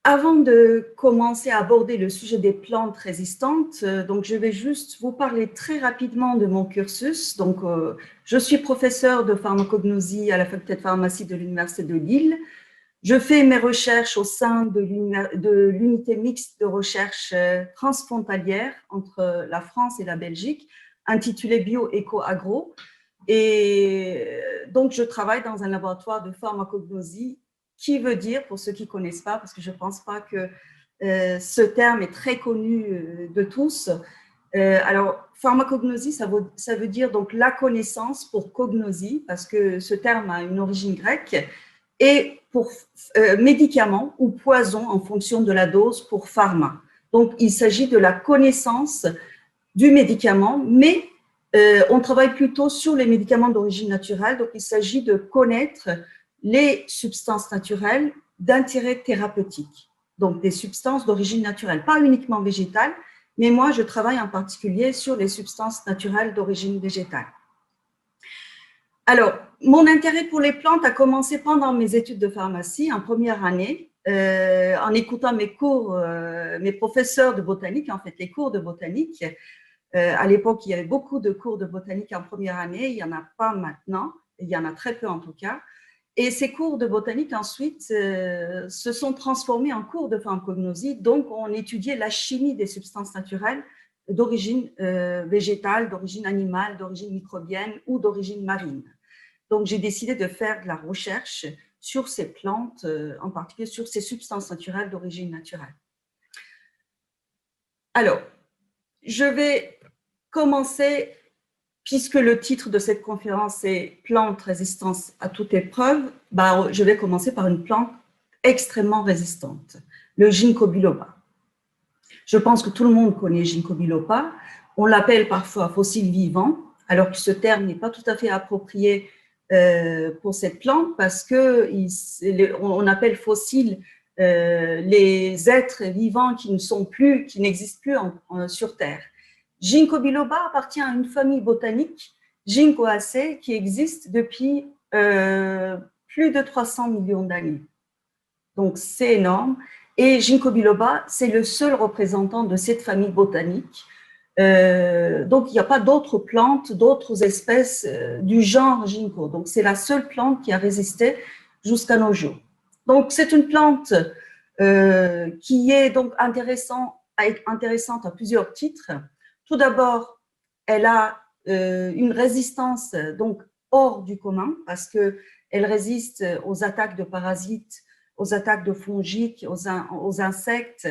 Avant de commencer à aborder le sujet des plantes résistantes, donc je vais juste vous parler très rapidement de mon cursus. Donc, je suis professeure de pharmacognosie à la faculté de pharmacie de l'Université de Lille. Je fais mes recherches au sein de l'unité mixte de recherche transfrontalière entre la France et la Belgique, intitulée Bio-Éco-Agro. Et donc, je travaille dans un laboratoire de pharmacognosie, qui veut dire, pour ceux qui ne connaissent pas, parce que je ne pense pas que ce terme est très connu de tous. Alors, pharmacognosie, ça veut dire donc la connaissance pour cognosie, parce que ce terme a une origine grecque, et pour médicament ou poison en fonction de la dose pour pharma. Donc, il s'agit de la connaissance du médicament, mais on travaille plutôt sur les médicaments d'origine naturelle. Donc, il s'agit de connaître les substances naturelles d'intérêt thérapeutique. Donc, des substances d'origine naturelle, pas uniquement végétale, mais moi, je travaille en particulier sur les substances naturelles d'origine végétale. Alors, mon intérêt pour les plantes a commencé pendant mes études de pharmacie, en première année, en écoutant mes cours, mes professeurs de botanique, en fait, les cours de botanique. À l'époque, il y avait beaucoup de cours de botanique en première année, il n'y en a pas maintenant, il y en a très peu en tout cas. Et ces cours de botanique, ensuite, se sont transformés en cours de pharmacognosie. Donc, on étudiait la chimie des substances naturelles d'origine végétale, d'origine animale, d'origine microbienne ou d'origine marine. Donc, j'ai décidé de faire de la recherche sur ces plantes, en particulier sur ces substances naturelles d'origine naturelle. Alors, je vais commencer, puisque le titre de cette conférence est « Plantes résistance à toute épreuve », je vais commencer par une plante extrêmement résistante, le ginkgo biloba. Je pense que tout le monde connaît ginkgo biloba. On l'appelle parfois fossile vivant, alors que ce terme n'est pas tout à fait approprié pour cette plante, parce qu'on appelle fossile les êtres vivants qui n'existent plus sur Terre. Ginkgo biloba appartient à une famille botanique, Ginkgoaceae, qui existe depuis plus de 300 millions d'années. Donc, c'est énorme. Et ginkgo biloba, c'est le seul représentant de cette famille botanique. Donc, il n'y a pas d'autres plantes, d'autres espèces du genre ginkgo. Donc, c'est la seule plante qui a résisté jusqu'à nos jours. Donc, c'est une plante qui est donc intéressante à plusieurs titres. Tout d'abord, elle a une résistance donc hors du commun parce qu'elle résiste aux attaques de parasites, aux attaques de fongiques, aux insectes.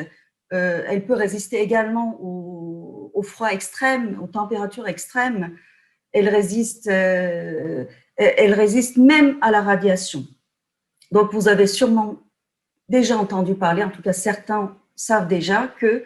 Elle peut résister également au froid extrême, aux températures extrêmes. Elle résiste même à la radiation. Donc, vous avez sûrement déjà entendu parler, en tout cas certains savent déjà que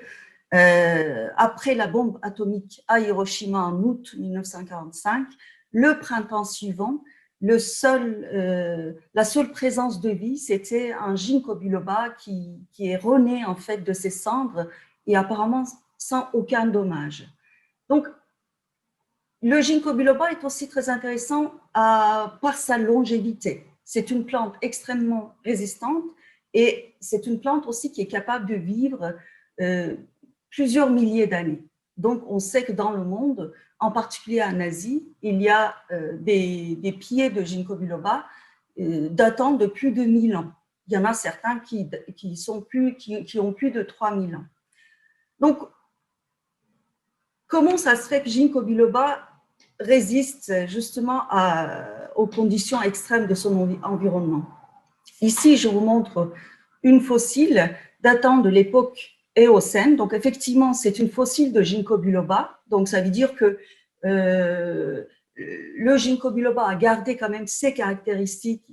après la bombe atomique à Hiroshima en août 1945, le printemps suivant, la seule présence de vie, c'était un ginkgo biloba qui est rené en fait de ses cendres et apparemment sans aucun dommage. Donc, le ginkgo biloba est aussi très intéressant par sa longévité. C'est une plante extrêmement résistante et c'est une plante aussi qui est capable de vivre plusieurs milliers d'années. Donc, on sait que dans le monde, en particulier en Asie, il y a des pieds de ginkgo biloba datant de plus de 1000 ans. Il y en a certains qui ont plus de 3000 ans. Donc, comment ça se fait que ginkgo biloba résiste justement aux conditions extrêmes de son environnement? Ici, je vous montre une fossile datant de l'époque Éocène. Donc, effectivement, c'est une fossile de ginkgo biloba. Donc, ça veut dire que le ginkgo biloba a gardé quand même ses caractéristiques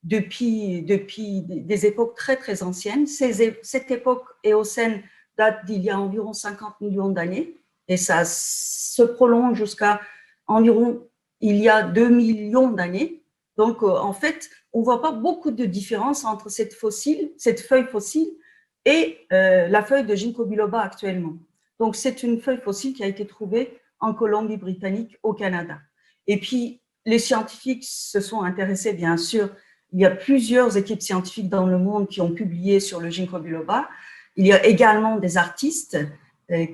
depuis des époques très, très anciennes. Cette époque Éocène date d'il y a environ 50 millions d'années et ça se prolonge jusqu'à environ il y a 2 millions d'années. Donc, en fait, on ne voit pas beaucoup de différence entre cette feuille fossile et la feuille de ginkgo biloba actuellement. Donc, c'est une feuille fossile qui a été trouvée en Colombie-Britannique, au Canada. Et puis, les scientifiques se sont intéressés, bien sûr, Il y a plusieurs équipes scientifiques dans le monde qui ont publié sur le ginkgo biloba. Il y a également des artistes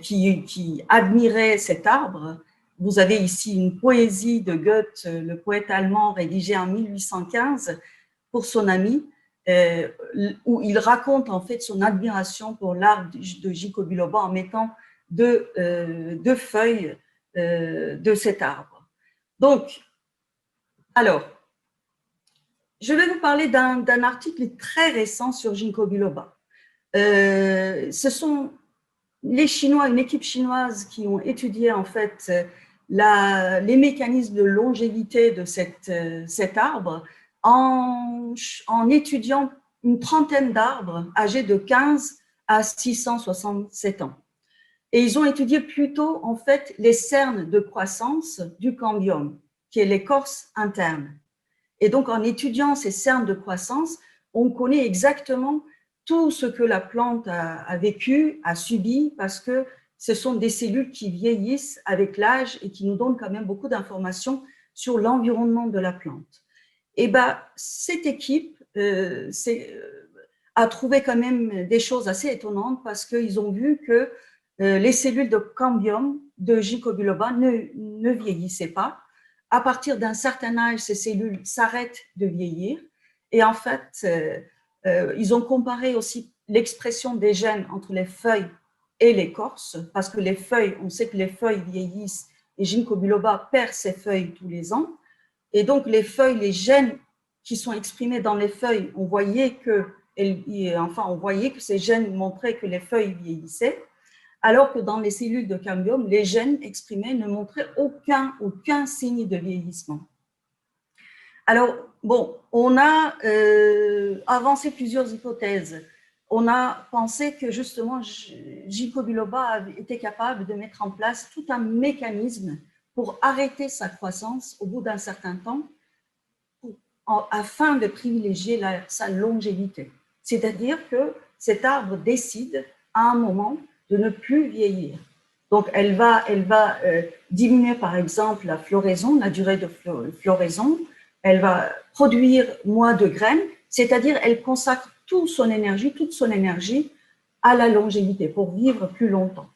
qui admiraient cet arbre. Vous avez ici une poésie de Goethe, le poète allemand, rédigée en 1815 pour son ami, où il raconte en fait son admiration pour l'arbre de ginkgo biloba en mettant deux feuilles de cet arbre. Donc, alors, je vais vous parler d'un article très récent sur ginkgo biloba. Ce sont les Chinois, une équipe chinoise qui ont étudié en fait les mécanismes de longévité de cet arbre en étudiant une trentaine d'arbres âgés de 15 à 667 ans. Et ils ont étudié plutôt en fait les cernes de croissance du cambium, qui est l'écorce interne. Et donc en étudiant ces cernes de croissance, on connaît exactement tout ce que la plante a vécu, a subi, parce que ce sont des cellules qui vieillissent avec l'âge et qui nous donnent quand même beaucoup d'informations sur l'environnement de la plante. Et bien, cette équipe a trouvé quand même des choses assez étonnantes parce qu'ils ont vu que les cellules de cambium de ginkgo biloba ne vieillissaient pas. À partir d'un certain âge, ces cellules s'arrêtent de vieillir. Et en fait, ils ont comparé aussi l'expression des gènes entre les feuilles et l'écorce, parce que les feuilles, on sait que les feuilles vieillissent et ginkgo biloba perd ses feuilles tous les ans. Et donc, les feuilles, les gènes qui sont exprimés dans les feuilles, on voyait que ces gènes montraient que les feuilles vieillissaient, alors que dans les cellules de cambium, les gènes exprimés ne montraient aucun signe de vieillissement. Alors, bon, on a avancé plusieurs hypothèses. On a pensé que justement, ginkgo biloba était capable de mettre en place tout un mécanisme pour arrêter sa croissance au bout d'un certain temps, afin de privilégier sa longévité. C'est-à-dire que cet arbre décide à un moment de ne plus vieillir. Donc, elle va diminuer, par exemple, la floraison, la durée de floraison. Elle va produire moins de graines, c'est-à-dire elle consacre toute son énergie à la longévité, pour vivre plus longtemps.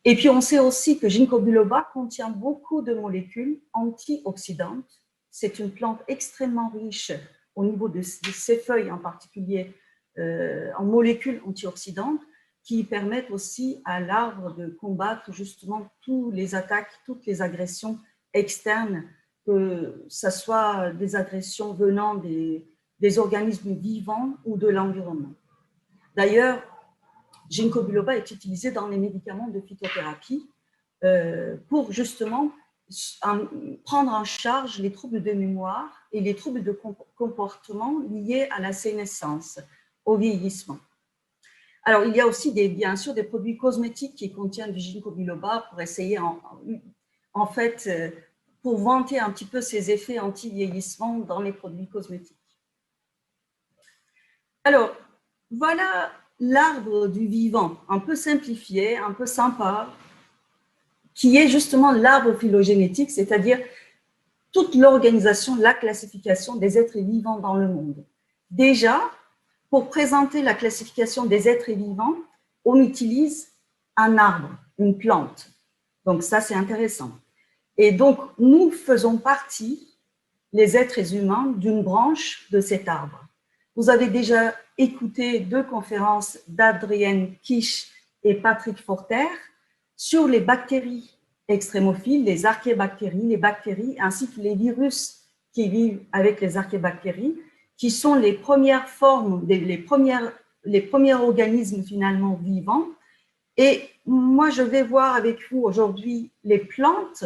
Et puis, on sait aussi que ginkgo biloba contient beaucoup de molécules antioxydantes. C'est une plante extrêmement riche au niveau de ses feuilles, en particulier en molécules antioxydantes, qui permettent aussi à l'arbre de combattre justement toutes les attaques, toutes les agressions externes, que ce soit des agressions venant des organismes vivants ou de l'environnement. D'ailleurs, ginkgo biloba est utilisé dans les médicaments de phytothérapie pour justement prendre en charge les troubles de mémoire et les troubles de comportement liés à la sénescence, au vieillissement. Alors, il y a aussi bien sûr des produits cosmétiques qui contiennent du ginkgo biloba pour essayer en fait pour vanter un petit peu ses effets anti-vieillissement dans les produits cosmétiques. Alors, voilà l'arbre du vivant, un peu simplifié, un peu sympa, qui est justement l'arbre phylogénétique, c'est-à-dire toute l'organisation, la classification des êtres vivants dans le monde. Déjà, pour présenter la classification des êtres vivants, on utilise un arbre, une plante. Donc ça, c'est intéressant. Et donc, nous faisons partie, les êtres humains, d'une branche de cet arbre. Vous avez déjà écouté 2 conférences d'Adrienne Kish et Patrick Forter sur les bactéries extrémophiles, les archébactéries, les bactéries, ainsi que les virus qui vivent avec les archébactéries, qui sont les premières formes, les premiers organismes finalement vivants. Et moi, je vais voir avec vous aujourd'hui les plantes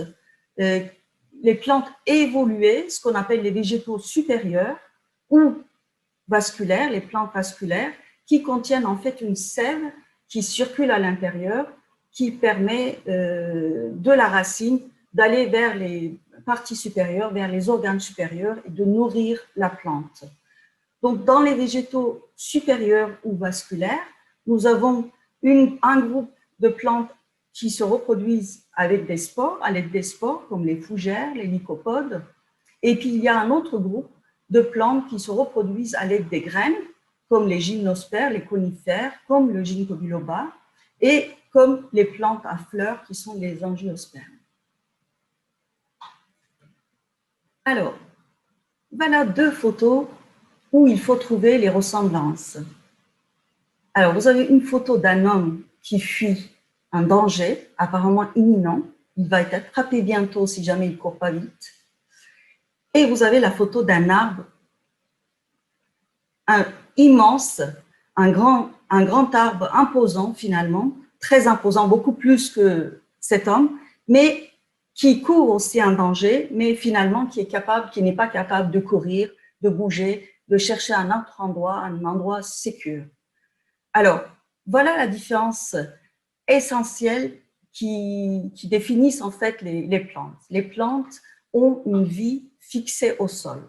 évoluées, ce qu'on appelle les végétaux supérieurs ou vasculaires, les plantes vasculaires, qui contiennent en fait une sève qui circule à l'intérieur, qui permet de la racine d'aller vers les parties supérieures, vers les organes supérieurs et de nourrir la plante. Donc, dans les végétaux supérieurs ou vasculaires, nous avons un groupe de plantes qui se reproduisent avec des spores, à l'aide des spores, comme les fougères, les lycopodes. Et puis, il y a un autre groupe de plantes qui se reproduisent à l'aide des graines, comme les gymnospermes, les conifères, comme le ginkgo biloba, et comme les plantes à fleurs qui sont les angiospermes. Alors, voilà deux photos où il faut trouver les ressemblances. Alors, vous avez une photo d'un homme qui fuit un danger apparemment imminent. Il va être attrapé bientôt si jamais il ne court pas vite. Et vous avez la photo d'un arbre immense, un grand arbre imposant finalement, très imposant, beaucoup plus que cet homme, mais qui court aussi un danger, mais finalement qui n'est pas capable de courir, de bouger, de chercher un autre endroit, un endroit sécure. Alors, voilà la différence essentielle qui définissent en fait les plantes. Les plantes ont une vie fixée au sol.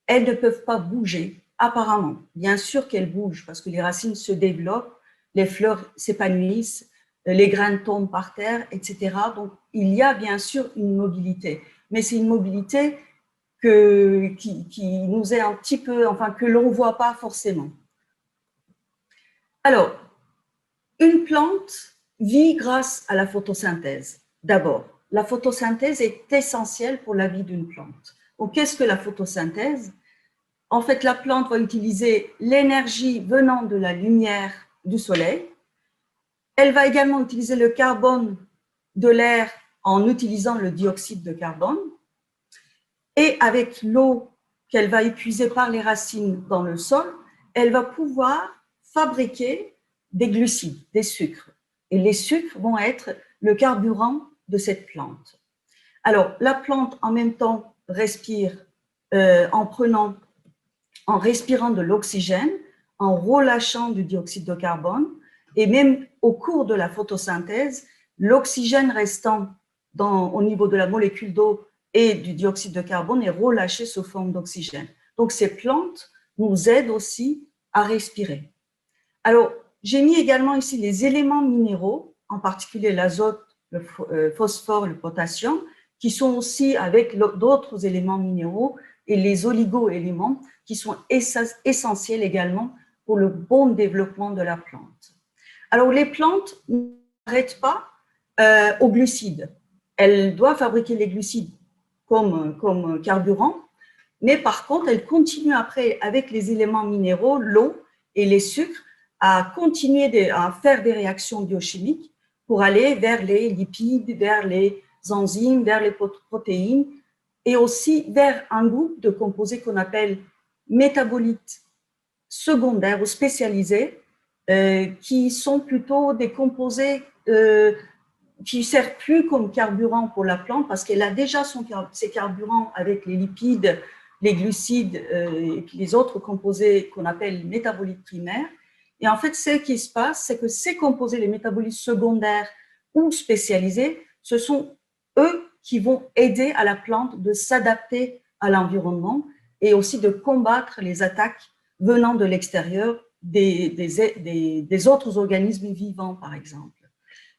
Elles ne peuvent pas bouger, apparemment. Bien sûr qu'elles bougent parce que les racines se développent, les fleurs s'épanouissent, les graines tombent par terre, etc. Donc, il y a bien sûr une mobilité. Mais c'est une mobilité qui nous est un petit peu, enfin, que l'on ne voit pas forcément. Alors, une plante vit grâce à la photosynthèse. D'abord, la photosynthèse est essentielle pour la vie d'une plante. Donc, qu'est-ce que la photosynthèse? En fait, la plante va utiliser l'énergie venant de la lumière du soleil. Elle va également utiliser le carbone de l'air en utilisant le dioxyde de carbone. Et avec l'eau qu'elle va épuiser par les racines dans le sol, elle va pouvoir fabriquer des glucides, des sucres. Et les sucres vont être le carburant de cette plante. Alors, la plante, en même temps, respire en respirant de l'oxygène, en relâchant du dioxyde de carbone, et même au cours de la photosynthèse, l'oxygène restant au niveau de la molécule d'eau et du dioxyde de carbone est relâché sous forme d'oxygène. Donc, ces plantes nous aident aussi à respirer. Alors, j'ai mis également ici les éléments minéraux, en particulier l'azote, le phosphore, le potassium, qui sont aussi avec d'autres éléments minéraux et les oligo-éléments qui sont essentiels également pour le bon développement de la plante. Alors, les plantes n'arrêtent pas aux glucides. Elles doivent fabriquer les glucides comme carburant, mais par contre, elles continuent après avec les éléments minéraux, l'eau et les sucres, à continuer à faire des réactions biochimiques pour aller vers les lipides, vers les enzymes, vers les protéines et aussi vers un groupe de composés qu'on appelle métabolites secondaires ou spécialisés qui sont plutôt des composés qui ne servent plus comme carburant pour la plante parce qu'elle a déjà ses carburants avec les lipides, les glucides et puis les autres composés qu'on appelle métabolites primaires. Et en fait, ce qui se passe, c'est que ces composés, les métabolites secondaires ou spécialisés, ce sont eux qui vont aider à la plante de s'adapter à l'environnement et aussi de combattre les attaques venant de l'extérieur des autres organismes vivants, par exemple.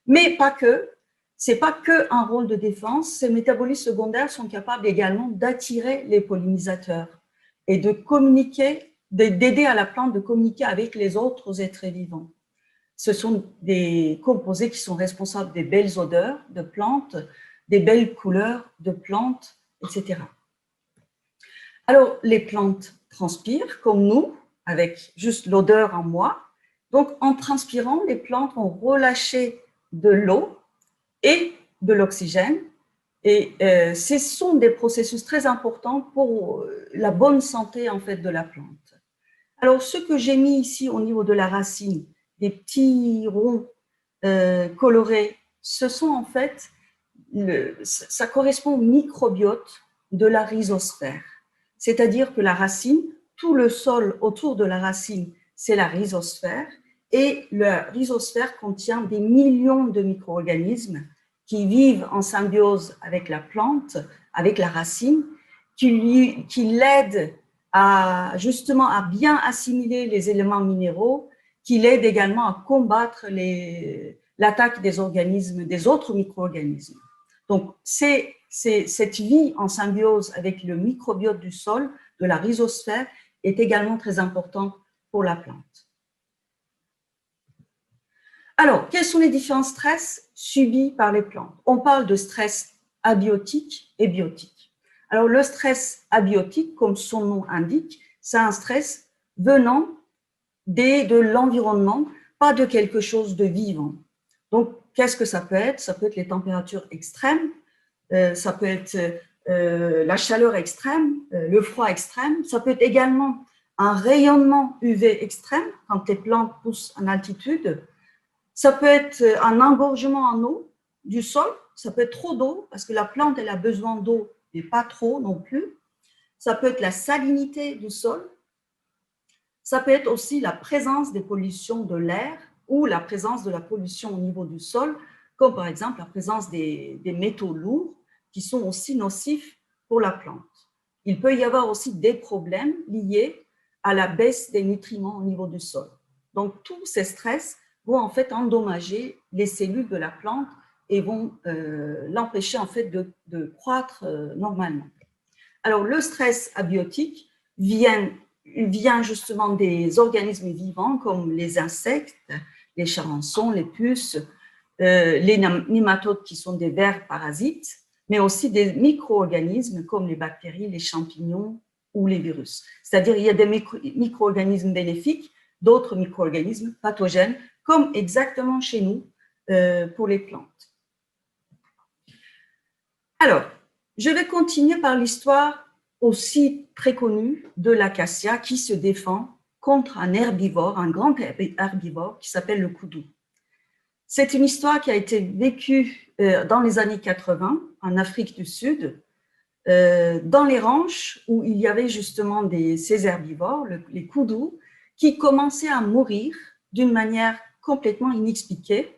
Mais pas que, ce n'est pas qu'un rôle de défense, ces métabolites secondaires sont capables également d'attirer les pollinisateurs et de communiquer, d'aider à la plante de communiquer avec les autres êtres vivants. Ce sont des composés qui sont responsables des belles odeurs de plantes, des belles couleurs de plantes, etc. Alors, les plantes transpirent comme nous, avec juste l'odeur en moi. Donc, en transpirant, les plantes vont relâcher de l'eau et de l'oxygène. Et ce sont des processus très importants pour la bonne santé en fait, de la plante. Alors, ce que j'ai mis ici au niveau de la racine, des petits ronds colorés, ce sont en fait, ça correspond au microbiote de la rhizosphère. C'est-à-dire que la racine, tout le sol autour de la racine, c'est la rhizosphère. Et la rhizosphère contient des millions de micro-organismes qui vivent en symbiose avec la plante, avec la racine, qui l'aident justement à bien assimiler les éléments minéraux, qui l'aident également à combattre l'attaque des organismes, des autres micro-organismes. Donc, c'est cette vie en symbiose avec le microbiote du sol de la rhizosphère est également très important pour la plante. Alors, quels sont les différents stress subis par les plantes? On parle de stress abiotique et biotique. Alors, le stress abiotique, comme son nom indique, c'est un stress venant de l'environnement, pas de quelque chose de vivant. Donc, qu'est-ce que ça peut être? Ça peut être les températures extrêmes, ça peut être la chaleur extrême, le froid extrême, ça peut être également un rayonnement UV extrême quand les plantes poussent en altitude. Ça peut être un engorgement en eau du sol, ça peut être trop d'eau, parce que la plante, elle a besoin d'eau, mais pas trop non plus. Ça peut être la salinité du sol. Ça peut être aussi la présence des pollutions de l'air ou la présence de la pollution au niveau du sol, comme par exemple la présence des métaux lourds qui sont aussi nocifs pour la plante. Il peut y avoir aussi des problèmes liés à la baisse des nutriments au niveau du sol. Donc, tous ces stress vont en fait endommager les cellules de la plante et vont l'empêcher en fait de croître normalement. Alors, le stress abiotique vient justement des organismes vivants comme les insectes, les charançons, les puces, les nématodes qui sont des vers parasites, mais aussi des micro-organismes comme les bactéries, les champignons ou les virus. C'est-à-dire il y a des micro-organismes bénéfiques, d'autres micro-organismes pathogènes, comme exactement chez nous pour les plantes. Alors, je vais continuer par l'histoire aussi très connue de l'acacia qui se défend contre un herbivore, un grand herbivore qui s'appelle le koudou. C'est une histoire qui a été vécue dans les années 80 en Afrique du Sud, dans les ranches où il y avait justement ces herbivores, les koudous, qui commençaient à mourir d'une manière complètement inexpliquée.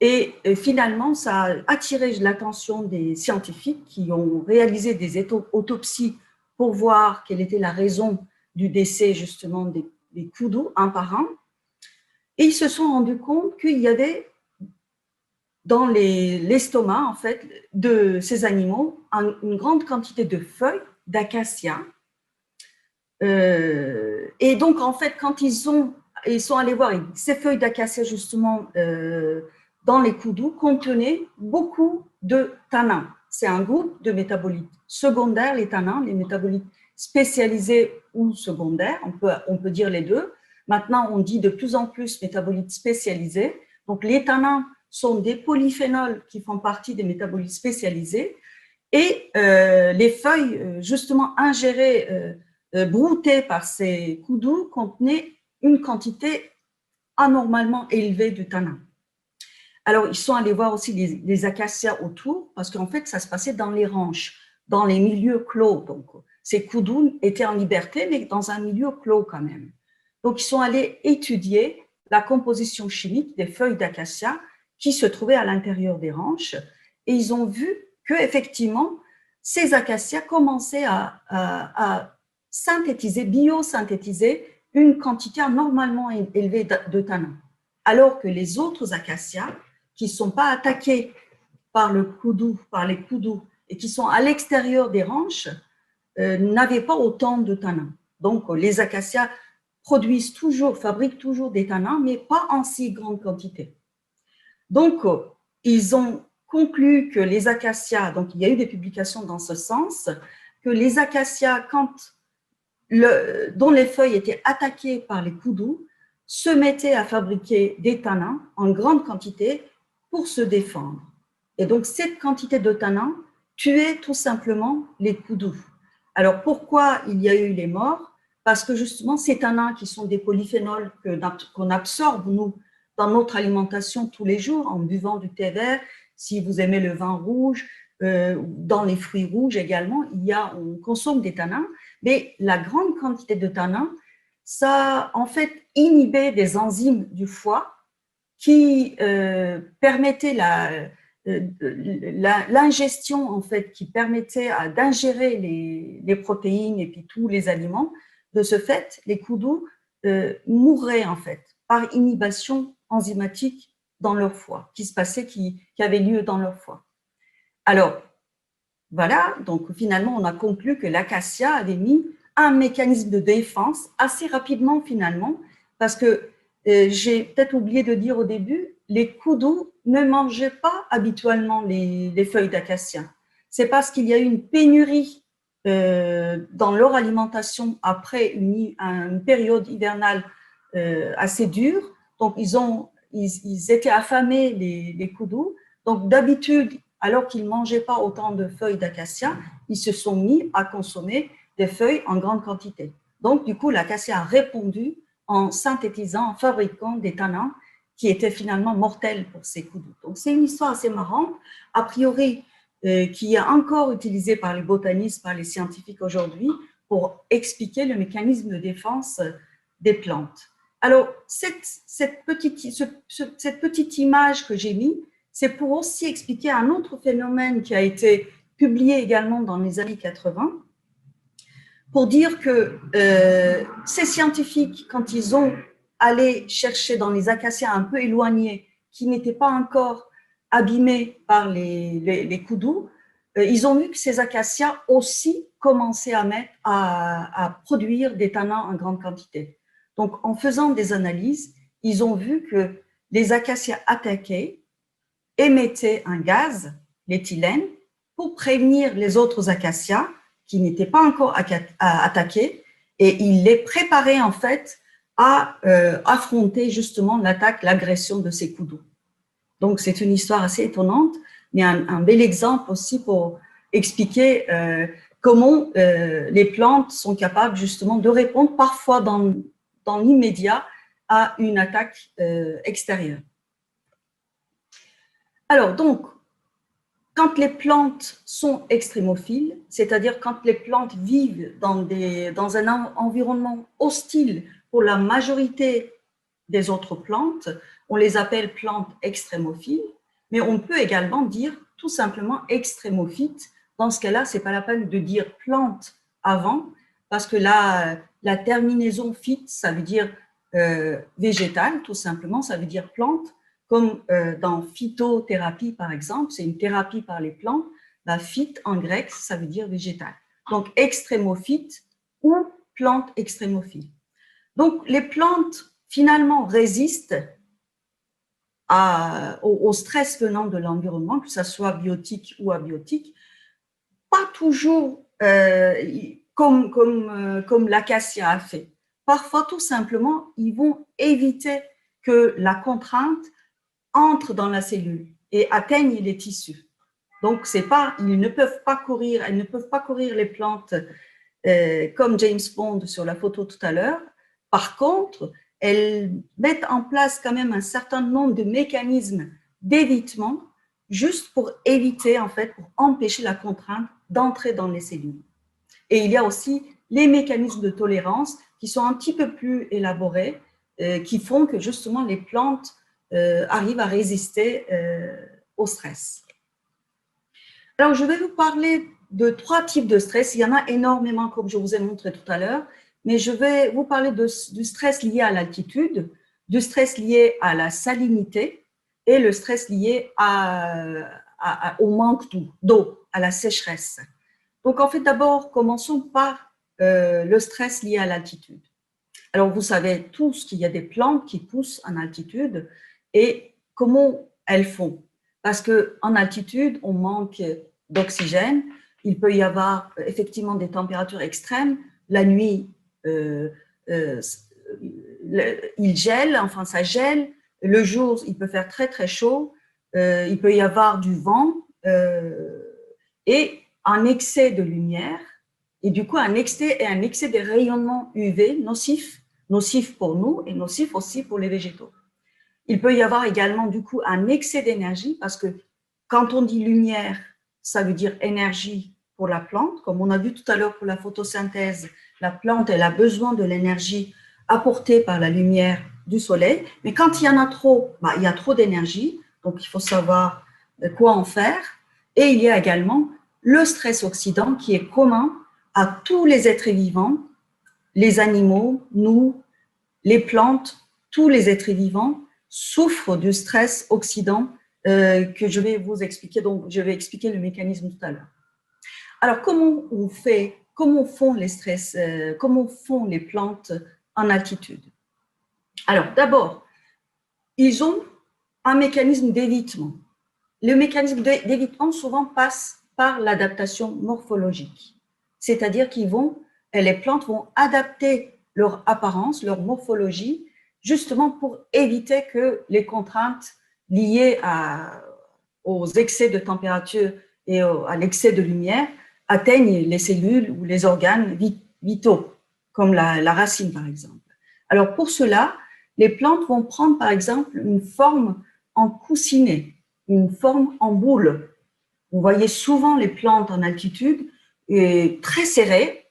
Et finalement, ça a attiré l'attention des scientifiques qui ont réalisé des autopsies pour voir quelle était la raison du décès justement des koudous un par un. Et ils se sont rendus compte qu'il y avait dans l'estomac en fait de ces animaux une grande quantité de feuilles d'acacia. Et donc en fait, quand ils sont allés voir ces feuilles d'acacia justement dans les koudous contenaient beaucoup de tannins. C'est un groupe de métabolites secondaires, les tannins, les métabolites spécialisés ou secondaires, on peut dire les deux. Maintenant, on dit de plus en plus métabolites spécialisés. Donc, les tannins sont des polyphénols qui font partie des métabolites spécialisés et les feuilles, justement ingérées, broutées par ces koudous, contenaient une quantité anormalement élevée de tannin. Alors, ils sont allés voir aussi les acacias autour, parce qu'en fait, ça se passait dans les ranches, dans les milieux clos. Donc, ces koudous étaient en liberté, mais dans un milieu clos quand même. Donc, ils sont allés étudier la composition chimique des feuilles d'acacia qui se trouvaient à l'intérieur des ranches, et ils ont vu qu'effectivement, ces acacias commençaient à synthétiser, biosynthétiser une quantité anormalement élevée de tannin, alors que les autres acacias qui ne sont pas attaqués par les koudous et qui sont à l'extérieur des ranches n'avaient pas autant de tanins. Donc, les acacias fabriquent toujours des tanins, mais pas en si grande quantité. Donc, ils ont conclu que les acacias, donc il y a eu des publications dans ce sens, que les acacias, dont les feuilles étaient attaquées par les koudous, se mettaient à fabriquer des tanins en grande quantité pour se défendre. Et donc, cette quantité de tanins tuait tout simplement les koudous. Alors, pourquoi il y a eu les morts? Parce que justement, ces tanins qui sont des polyphénols qu'on absorbe, nous, dans notre alimentation tous les jours, en buvant du thé vert, si vous aimez le vin rouge, dans les fruits rouges également, on consomme des tanins, mais la grande quantité de tanins, ça en fait inhibait des enzymes du foie qui permettaient l'ingestion en fait, qui permettait d'ingérer les protéines et puis tous les aliments. De ce fait, les koudous mourraient en fait par inhibition enzymatique dans leur foie, qui avait lieu dans leur foie. Alors, voilà, donc finalement, on a conclu que l'acacia avait mis un mécanisme de défense assez rapidement finalement, parce que j'ai peut-être oublié de dire au début, les koudous ne mangeaient pas habituellement les feuilles d'acacia. C'est parce qu'il y a eu une pénurie dans leur alimentation après une période hivernale assez dure. Donc, ils étaient affamés, les koudous. Donc, d'habitude, alors qu'ils ne mangeaient pas autant de feuilles d'acacia, ils se sont mis à consommer des feuilles en grande quantité. Donc, du coup, l'acacia a répondu en synthétisant, en fabriquant des tanins qui étaient finalement mortels pour ces koudous. Donc, c'est une histoire assez marrante, a priori, qui est encore utilisée par les botanistes, par les scientifiques aujourd'hui, pour expliquer le mécanisme de défense des plantes. Alors, cette petite image que j'ai mise, c'est pour aussi expliquer un autre phénomène qui a été publié également dans les années 80, pour dire que ces scientifiques, quand ils ont allé chercher dans les acacias un peu éloignés, qui n'étaient pas encore abîmés par les koudous, ils ont vu que ces acacias aussi commençaient à produire des tanins en grande quantité. Donc, en faisant des analyses, ils ont vu que les acacias attaqués émettaient un gaz, l'éthylène, pour prévenir les autres acacias qui n'étaient pas encore attaqués, et ils les préparaient en fait à affronter justement l'attaque, l'agression de ces koudous. Donc c'est une histoire assez étonnante, mais un bel exemple aussi pour expliquer comment les plantes sont capables justement de répondre parfois dans l'immédiat à une attaque extérieure. Alors donc, quand les plantes sont extrémophiles, c'est-à-dire quand les plantes vivent dans un environnement hostile pour la majorité des autres plantes, on les appelle plantes extrémophiles, mais on peut également dire tout simplement extrémophytes. Dans ce cas-là, ce n'est pas la peine de dire plante avant, parce que la terminaison phyte, ça veut dire végétal, tout simplement, ça veut dire plante. Comme dans phytothérapie, par exemple, c'est une thérapie par les plantes, la phyte en grec, ça veut dire végétal. Donc, extrémophyte ou plante extrémophile. Donc, les plantes, finalement, résistent au stress venant de l'environnement, que ce soit biotique ou abiotique, pas toujours comme l'acacia a fait. Parfois, tout simplement, ils vont éviter que la contrainte entrent dans la cellule et atteignent les tissus. Donc, ils ne peuvent pas courir, elles ne peuvent pas courir les plantes comme James Bond sur la photo tout à l'heure. Par contre, elles mettent en place quand même un certain nombre de mécanismes d'évitement juste pour éviter, en fait, pour empêcher la contrainte d'entrer dans les cellules. Et il y a aussi les mécanismes de tolérance qui sont un petit peu plus élaborés, qui font que justement les plantes arrivent à résister au stress. Alors, je vais vous parler de 3 types de stress. Il y en a énormément, comme je vous ai montré tout à l'heure, mais je vais vous parler du stress lié à l'altitude, du stress lié à la salinité et le stress lié au manque d'eau, à la sécheresse. Donc, en fait, d'abord, commençons par le stress lié à l'altitude. Alors, vous savez tous qu'il y a des plantes qui poussent en altitude et comment elles font. Parce qu'en altitude, on manque d'oxygène. Il peut y avoir effectivement des températures extrêmes. La nuit, il gèle, enfin ça gèle. Le jour, il peut faire très très chaud. Il peut y avoir du vent et un excès de lumière. Et du coup, un excès des rayonnements UV nocifs pour nous et nocifs aussi pour les végétaux. Il peut y avoir également du coup un excès d'énergie parce que quand on dit lumière, ça veut dire énergie pour la plante. Comme on a vu tout à l'heure pour la photosynthèse, la plante, elle a besoin de l'énergie apportée par la lumière du soleil. Mais quand il y en a trop, il y a trop d'énergie, donc il faut savoir quoi en faire. Et il y a également le stress oxydant qui est commun à tous les êtres vivants, les animaux, nous, les plantes, tous les êtres vivants souffrent du stress oxydant que je vais vous expliquer. Donc, je vais expliquer le mécanisme tout à l'heure. Alors, comment on fait comment font comment font les plantes en altitude. Alors, d'abord, ils ont un mécanisme d'évitement. Le mécanisme d'évitement souvent passe par l'adaptation morphologique, c'est-à-dire les plantes vont adapter leur apparence, leur morphologie, justement pour éviter que les contraintes liées aux excès de température et à l'excès de lumière atteignent les cellules ou les organes vitaux, comme la racine par exemple. Alors pour cela, les plantes vont prendre par exemple une forme en coussinet, une forme en boule. Vous voyez souvent les plantes en altitude très serrées.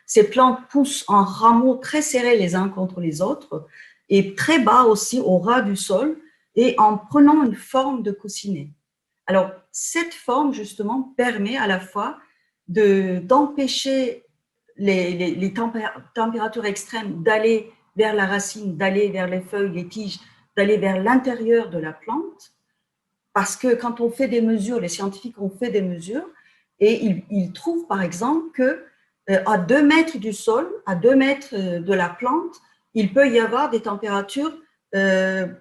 Ces plantes poussent en rameaux très serrés les uns contre les autres et très bas aussi au ras du sol et en prenant une forme de coussinet. Alors, cette forme, justement, permet à la fois d'empêcher les températures extrêmes d'aller vers la racine, d'aller vers les feuilles, les tiges, d'aller vers l'intérieur de la plante, parce que quand on fait des mesures, les scientifiques ont fait des mesures, et ils trouvent par exemple que à 2 mètres du sol, à 2 mètres de la plante, il peut y avoir des températures de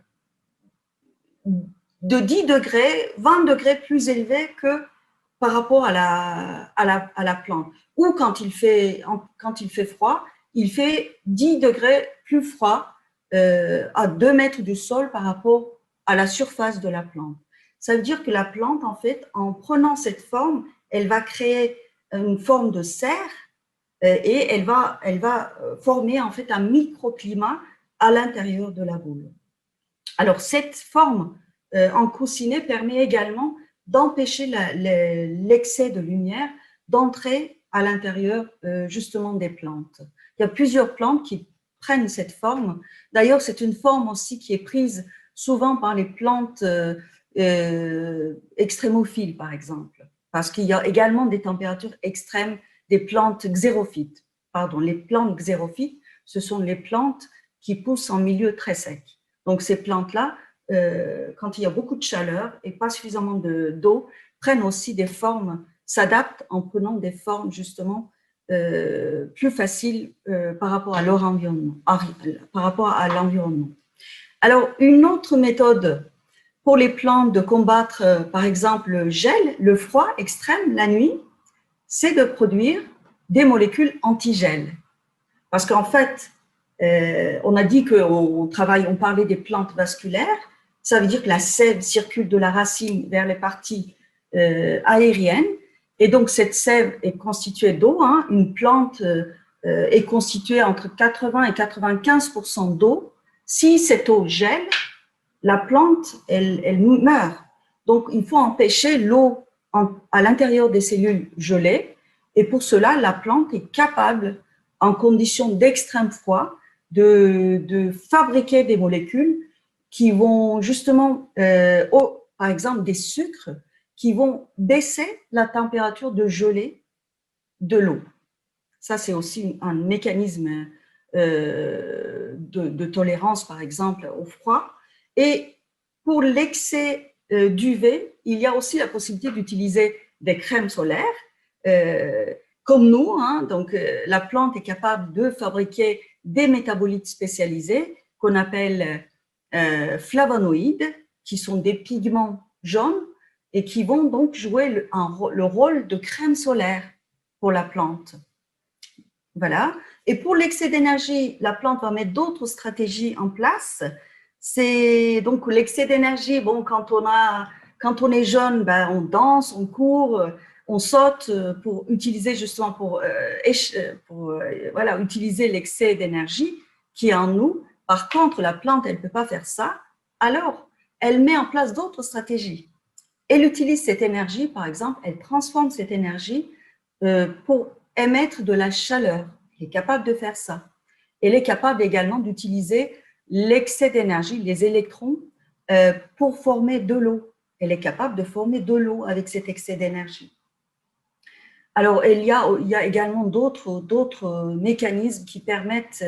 10 degrés, 20 degrés plus élevées que par rapport à la plante. Ou quand il fait froid, il fait 10 degrés plus froid à 2 mètres du sol par rapport à la surface de la plante. Ça veut dire que la plante, en fait, en prenant cette forme, elle va créer une forme de serre et elle va former en fait un microclimat à l'intérieur de la boule. Alors, cette forme en coussinet permet également d'empêcher l'excès de lumière d'entrer à l'intérieur justement des plantes. Il y a plusieurs plantes qui prennent cette forme. D'ailleurs, c'est une forme aussi qui est prise souvent par les plantes extrémophiles, par exemple, parce qu'il y a également des températures extrêmes des plantes xérophytes. Pardon, les plantes xérophytes, ce sont les plantes qui poussent en milieu très sec. Donc, ces plantes-là, quand il y a beaucoup de chaleur et pas suffisamment d'eau, prennent aussi des formes, s'adaptent en prenant des formes justement plus faciles par rapport à leur environnement, par rapport à l'environnement. Alors, une autre méthode pour les plantes de combattre, par exemple, le gel, le froid extrême la nuit, c'est de produire des molécules antigel. Parce qu'en fait, on a dit qu'on parlait des plantes vasculaires, ça veut dire que la sève circule de la racine vers les parties aériennes, et donc cette sève est constituée d'eau. Hein. Une plante est constituée entre 80 et 95% d'eau. Si cette eau gèle, la plante, elle meurt. Donc, il faut empêcher l'eau à l'intérieur des cellules gelées, et pour cela, la plante est capable, en conditions d'extrême froid, de fabriquer des molécules qui vont justement, par exemple des sucres, qui vont baisser la température de gelée de l'eau. Ça, c'est aussi un mécanisme de tolérance, par exemple, au froid. Et pour l'excès d'UV, il y a aussi la possibilité d'utiliser des crèmes solaires, comme nous. Hein, donc, la plante est capable de fabriquer des métabolites spécialisés qu'on appelle flavonoïdes, qui sont des pigments jaunes et qui vont donc jouer le rôle de crème solaire pour la plante. Voilà. Et pour l'excès d'énergie, la plante va mettre d'autres stratégies en place. C'est donc l'excès d'énergie. Bon, quand on est jeune, ben, on danse, on court, on saute pour utiliser justement voilà, utiliser l'excès d'énergie qui est en nous. Par contre, la plante, elle ne peut pas faire ça. Alors, elle met en place d'autres stratégies. Elle utilise cette énergie, par exemple, elle transforme cette énergie pour émettre de la chaleur. Elle est capable de faire ça. Elle est capable également d'utiliser l'excès d'énergie, les électrons, pour former de l'eau. Elle est capable de former de l'eau avec cet excès d'énergie. Alors, il y a également d'autres mécanismes qui permettent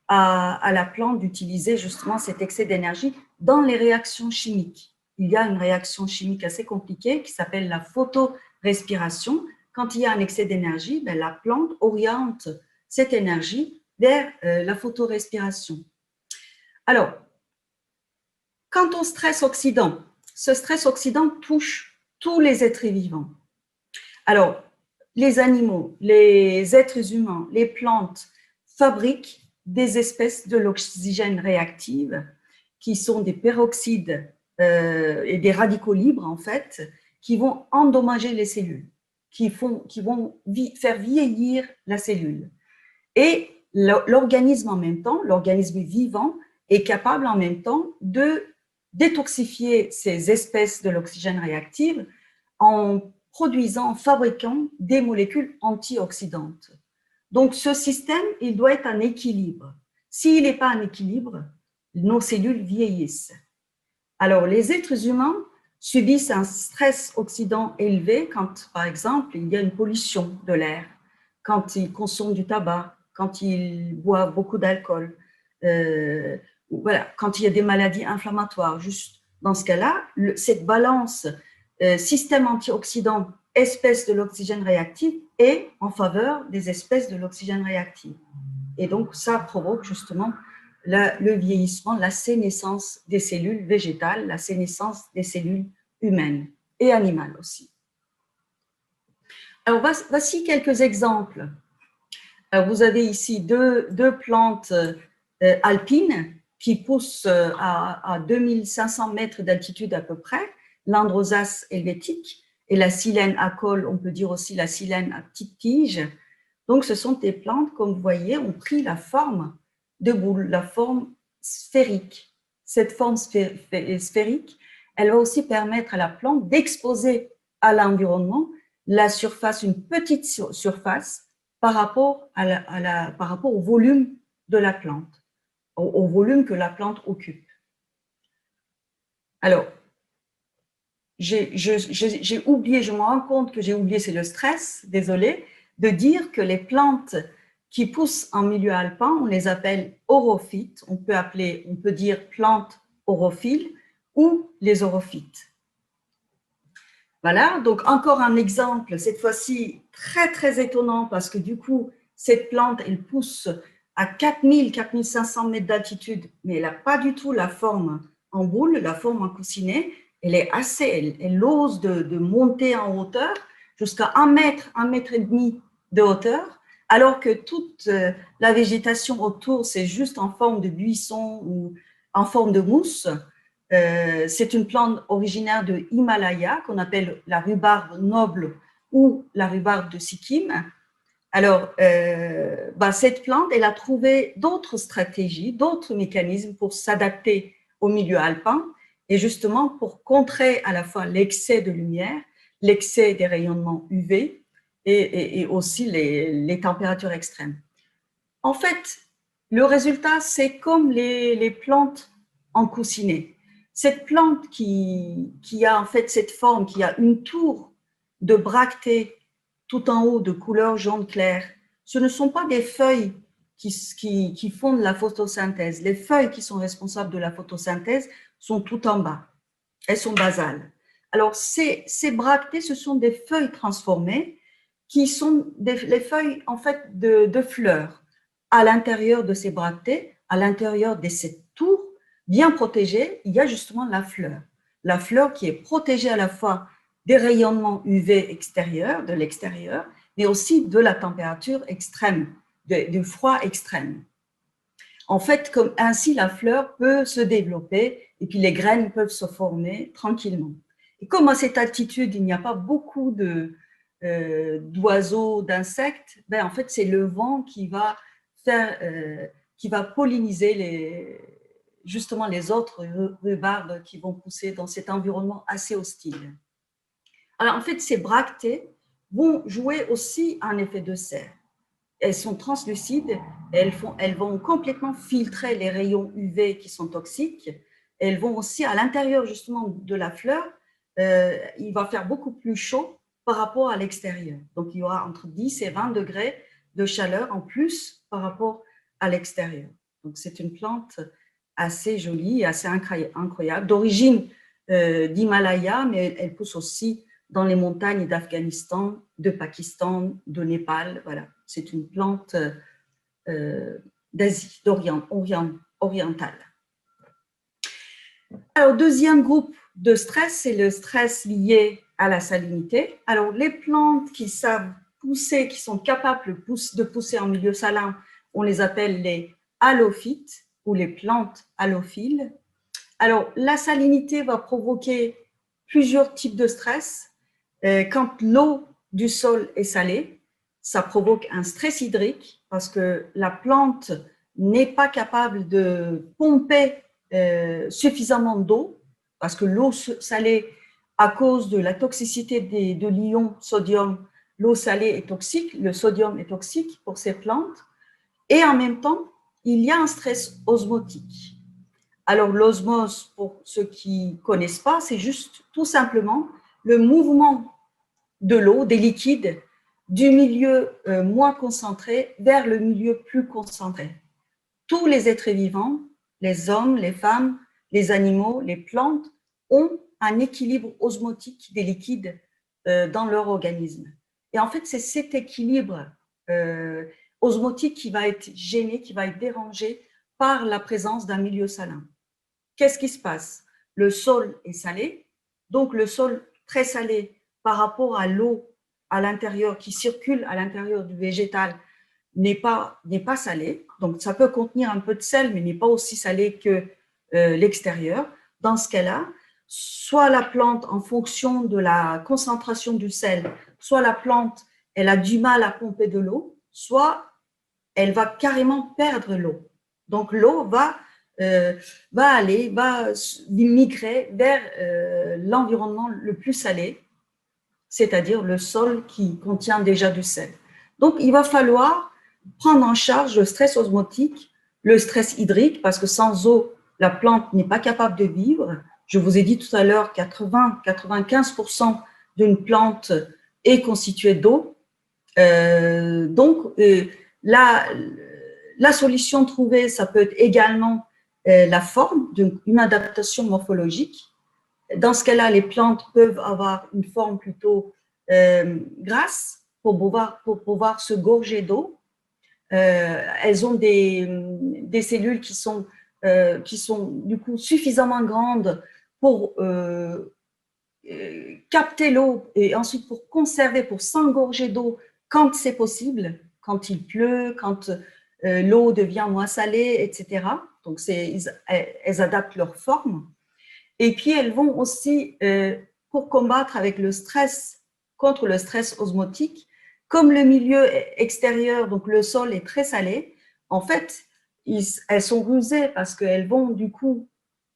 à la plante d'utiliser justement cet excès d'énergie dans les réactions chimiques. Il y a une réaction chimique assez compliquée qui s'appelle la photorespiration. quand il y a un excès d'énergie, ben, la plante oriente cette énergie vers la photorespiration. Alors, quant au stress oxydant, ce stress oxydant touche tous les êtres vivants. Alors, les animaux, les êtres humains, les plantes fabriquent des espèces de l'oxygène réactive qui sont des peroxydes et des radicaux libres, en fait, qui vont endommager les cellules, qui vont faire vieillir la cellule. Et l'organisme en même temps, l'organisme vivant, est capable en même temps de détoxifier ces espèces de l'oxygène réactive en produisant, en fabriquant des molécules antioxydantes. Donc, ce système, il doit être en équilibre. S'il n'est pas en équilibre, nos cellules vieillissent. Alors, les êtres humains subissent un stress oxydant élevé quand, par exemple, il y a une pollution de l'air, quand ils consomment du tabac, quand ils boivent beaucoup d'alcool, voilà, quand il y a des maladies inflammatoires. Juste dans ce cas-là, cette balance système antioxydant, espèces de l'oxygène réactif est en faveur des espèces de l'oxygène réactif. Et donc, ça provoque justement le vieillissement, la sénescence des cellules végétales, la sénescence des cellules humaines et animales aussi. Alors, voici quelques exemples. Alors, vous avez ici deux plantes alpines qui poussent à 2500 mètres d'altitude à peu près, l'Androsace helvétique et la Silène à col, on peut dire aussi la Silène à petite tige. Donc, ce sont des plantes, comme vous voyez, ont pris la forme de boule, la forme sphérique. Cette forme sphérique, elle va aussi permettre à la plante d'exposer à l'environnement la surface, une petite surface par rapport, par rapport au volume de la plante, au volume que la plante occupe. Alors, j'ai oublié, je me rends compte que j'ai oublié, c'est le stress, désolé, de dire que les plantes qui poussent en milieu alpin, on les appelle orophytes, on peut dire plantes orophiles ou les orophytes. Voilà, donc encore un exemple, cette fois-ci très très étonnant parce que du coup, cette plante, elle pousse à 4000-4500 mètres d'altitude, mais elle n'a pas du tout la forme en boule, la forme en coussinet. Elle est assez, elle ose de monter en hauteur jusqu'à 1 mètre, 1 mètre et demi de hauteur, alors que toute la végétation autour, c'est juste en forme de buisson ou en forme de mousse. C'est une plante originaire de Himalaya qu'on appelle la rhubarbe noble ou la rhubarbe de Sikkim. Alors, cette plante, elle a trouvé d'autres stratégies, d'autres mécanismes pour s'adapter au milieu alpin et justement pour contrer à la fois l'excès de lumière, l'excès des rayonnements UV et aussi les températures extrêmes. En fait, le résultat, c'est comme les plantes en coussinet. Cette plante qui a en fait cette forme, qui a une tour de bractées tout en haut de couleur jaune clair, ce ne sont pas des feuilles qui font de la photosynthèse. Les feuilles qui sont responsables de la photosynthèse sont tout en bas. Elles sont basales. Alors, ces bractées, ce sont des feuilles transformées qui sont les feuilles en fait de fleurs. À l'intérieur de ces bractées, à l'intérieur de cette tour, bien protégée, il y a justement la fleur. La fleur qui est protégée à la fois des rayonnements UV extérieurs, de l'extérieur, mais aussi de la température extrême, du froid extrême. En fait, comme ainsi, la fleur peut se développer et puis les graines peuvent se former tranquillement. Et comme à cette altitude, il n'y a pas beaucoup d'oiseaux, d'insectes, en fait, c'est le vent qui va polliniser justement les autres rhubarbes qui vont pousser dans cet environnement assez hostile. Alors, en fait, ces bractées vont jouer aussi un effet de serre. Elles sont translucides, elles vont complètement filtrer les rayons UV qui sont toxiques. Elles vont aussi, à l'intérieur justement de la fleur, il va faire beaucoup plus chaud par rapport à l'extérieur. Donc, il y aura entre 10 et 20 degrés de chaleur en plus par rapport à l'extérieur. Donc, c'est une plante assez jolie, assez incroyable, d'origine d'Himalaya, mais elle pousse aussi dans les montagnes d'Afghanistan, de Pakistan, de Népal. Voilà, c'est une plante d'Asie, orientale. Alors, deuxième groupe de stress, c'est le stress lié à la salinité. Alors, les plantes qui savent pousser, qui sont capables de pousser en milieu salin, on les appelle les halophytes ou les plantes halophiles. Alors, la salinité va provoquer plusieurs types de stress. Quand l'eau du sol est salée, ça provoque un stress hydrique parce que la plante n'est pas capable de pomper suffisamment d'eau, parce que l'eau salée, à cause de la toxicité de l'ion sodium, l'eau salée est toxique, le sodium est toxique pour ces plantes, et en même temps, il y a un stress osmotique. Alors l'osmose, pour ceux qui ne connaissent pas, c'est juste tout simplement le mouvement de l'eau, des liquides, du milieu moins concentré vers le milieu plus concentré. Tous les êtres vivants, les hommes, les femmes, les animaux, les plantes, ont un équilibre osmotique des liquides dans leur organisme. Et en fait, c'est cet équilibre osmotique qui va être gêné, qui va être dérangé par la présence d'un milieu salin. Qu'est-ce qui se passe? Le sol est salé, donc le sol très salé par rapport à l'eau à l'intérieur, qui circule à l'intérieur du végétal, n'est pas salé. Donc, ça peut contenir un peu de sel, mais n'est pas aussi salé que l'extérieur. Dans ce cas-là, soit la plante, en fonction de la concentration du sel, soit la plante, elle a du mal à pomper de l'eau, soit elle va carrément perdre l'eau. Donc, l'eau va migrer vers l'environnement le plus salé, c'est-à-dire le sol qui contient déjà du sel. Donc, il va falloir prendre en charge le stress osmotique, le stress hydrique, parce que sans eau, la plante n'est pas capable de vivre. Je vous ai dit tout à l'heure, 80-95% d'une plante est constituée d'eau. Donc, la solution trouvée, ça peut être également la forme d'une adaptation morphologique. Dans ce cas-là, les plantes peuvent avoir une forme plutôt grasse pour pouvoir se gorger d'eau. Elles ont des cellules qui sont du coup suffisamment grandes pour capter l'eau et ensuite pour conserver, pour s'engorger d'eau quand c'est possible, quand il pleut, quand l'eau devient moins salée, etc. Donc, elles adaptent leur forme. Et puis, elles vont aussi, pour combattre avec le stress, contre le stress osmotique, comme le milieu extérieur, donc le sol est très salé, en fait, elles sont rusées parce qu'elles vont du coup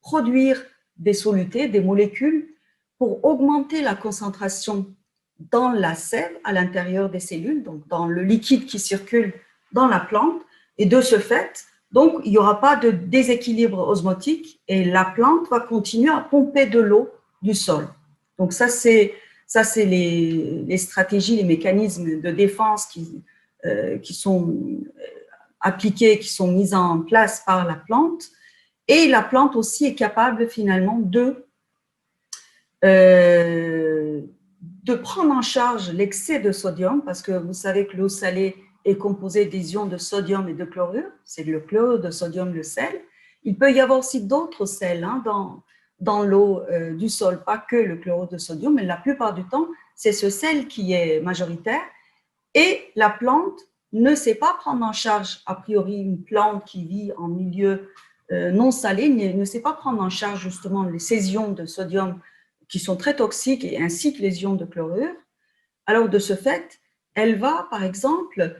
produire des solutés, des molécules, pour augmenter la concentration dans la sève, à l'intérieur des cellules, donc dans le liquide qui circule dans la plante. Et de ce fait, donc, il n'y aura pas de déséquilibre osmotique et la plante va continuer à pomper de l'eau du sol. Donc, ça, c'est les stratégies, les mécanismes de défense qui sont appliqués, qui sont mis en place par la plante. Et la plante aussi est capable finalement de prendre en charge l'excès de sodium, parce que vous savez que l'eau salée est composée des ions de sodium et de chlorure, c'est le chlorure de sodium, le sel. Il peut y avoir aussi d'autres sels dans l'eau du sol, pas que le chlorure de sodium, mais la plupart du temps, c'est ce sel qui est majoritaire. Et la plante ne sait pas prendre en charge, a priori, une plante qui vit en milieu non salé, ne sait pas prendre en charge justement ces ions de sodium qui sont très toxiques, et ainsi que les ions de chlorure. Alors, de ce fait, elle va, par exemple,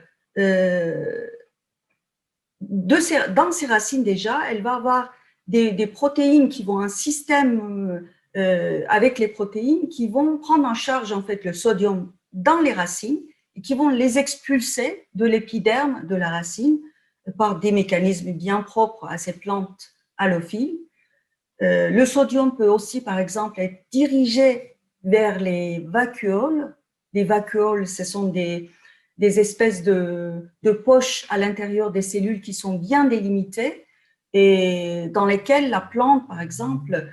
dans ses racines déjà, elle va avoir des protéines qui vont un système avec les protéines qui vont prendre en charge en fait le sodium dans les racines et qui vont les expulser de l'épiderme de la racine par des mécanismes bien propres à ces plantes halophiles. Le sodium peut aussi, par exemple, être dirigé vers les vacuoles. Les vacuoles, ce sont des espèces de poches à l'intérieur des cellules qui sont bien délimitées et dans lesquelles la plante, par exemple,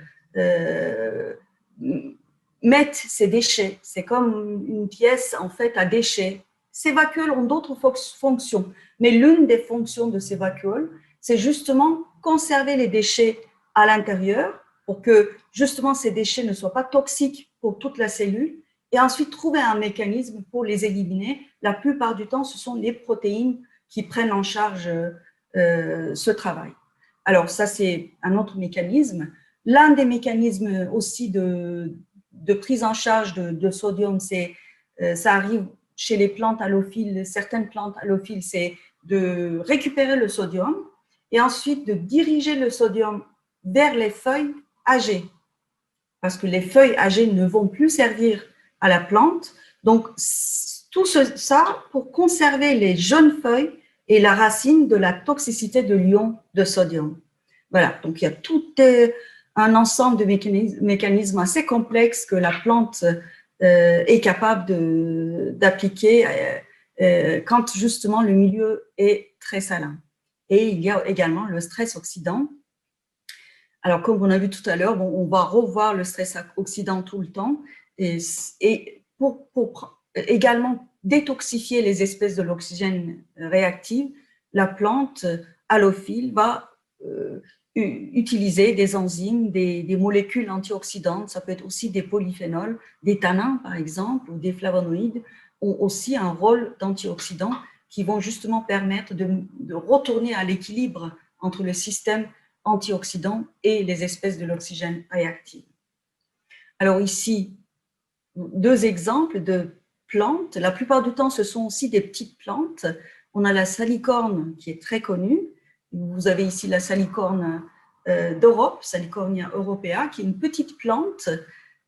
mettent ces déchets. C'est comme une pièce en fait à déchets. Ces vacuoles ont d'autres fonctions, mais l'une des fonctions de ces vacuoles, c'est justement conserver les déchets à l'intérieur pour que justement ces déchets ne soient pas toxiques pour toute la cellule et ensuite trouver un mécanisme pour les éliminer. La plupart du temps, ce sont les protéines qui prennent en charge ce travail. Alors ça, c'est un autre mécanisme. L'un des mécanismes aussi de prise en charge de sodium, c'est ça arrive chez les plantes halophiles, certaines plantes halophiles, c'est de récupérer le sodium et ensuite de diriger le sodium vers les feuilles âgées. Parce que les feuilles âgées ne vont plus servir à la plante. Donc, tout ça pour conserver les jeunes feuilles et la racine de la toxicité de l'ion de sodium. Voilà, donc il y a tout un ensemble de mécanismes assez complexes que la plante est capable d'appliquer quand justement le milieu est très salin. Et il y a également le stress oxydant. Alors, comme on a vu tout à l'heure, bon, on va revoir le stress oxydant tout le temps et pour également détoxifier les espèces de l'oxygène réactive, la plante halophile va utiliser des enzymes, des molécules antioxydantes, ça peut être aussi des polyphénols, des tannins par exemple, ou des flavonoïdes, ont aussi un rôle d'antioxydant qui vont justement permettre de retourner à l'équilibre entre le système antioxydant et les espèces de l'oxygène réactive. Alors ici, deux exemples de plantes. La plupart du temps, ce sont aussi des petites plantes. On a la salicorne qui est très connue. Vous avez ici la salicorne d'Europe, Salicornia europea, qui est une petite plante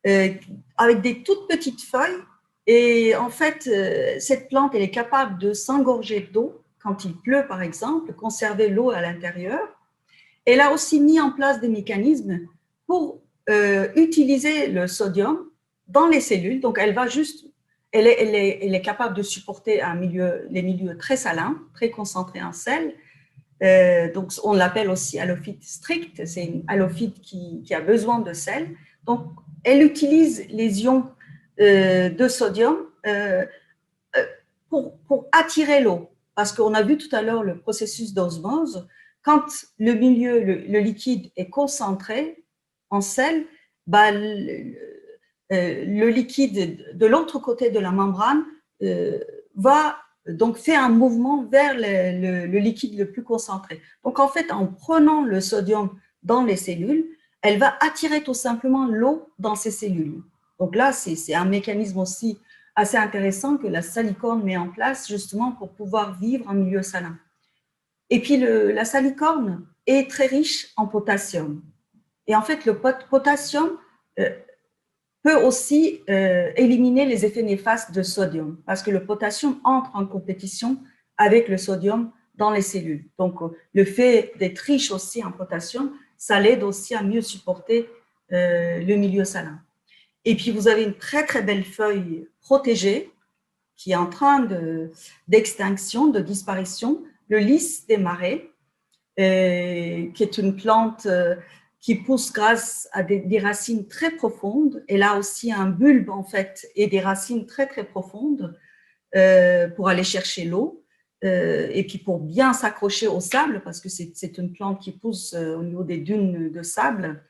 avec des toutes petites feuilles. Et en fait, cette plante, elle est capable de s'engorger d'eau quand il pleut, par exemple, conserver l'eau à l'intérieur. Elle a aussi mis en place des mécanismes pour utiliser le sodium dans les cellules. Donc, elle est capable de supporter les milieux très salins, très concentrés en sel. Donc, on l'appelle aussi halophyte stricte. C'est une halophyte qui a besoin de sel. Donc, elle utilise les ions de sodium pour attirer l'eau. Parce qu'on a vu tout à l'heure le processus d'osmose. Quand le milieu, le liquide est concentré en sel, bah, le liquide de l'autre côté de la membrane va donc faire un mouvement vers le liquide le plus concentré. Donc en fait, en prenant le sodium dans les cellules, elle va attirer tout simplement l'eau dans ces cellules. Donc là, c'est un mécanisme aussi assez intéressant que la salicorne met en place justement pour pouvoir vivre en milieu salin. Et puis la salicorne est très riche en potassium. Et en fait, le potassium peut aussi éliminer les effets néfastes de sodium, parce que le potassium entre en compétition avec le sodium dans les cellules. Donc, le fait d'être riche aussi en potassium, ça l'aide aussi à mieux supporter le milieu salin. Et puis, vous avez une très, très belle feuille protégée qui est en train d'extinction, de disparition, le lys des marais, qui est une plante qui pousse grâce à des racines très profondes. Elle a aussi un bulbe, en fait, et des racines très, très profondes pour aller chercher l'eau. Et puis pour bien s'accrocher au sable, parce que c'est une plante qui pousse au niveau des dunes de sable,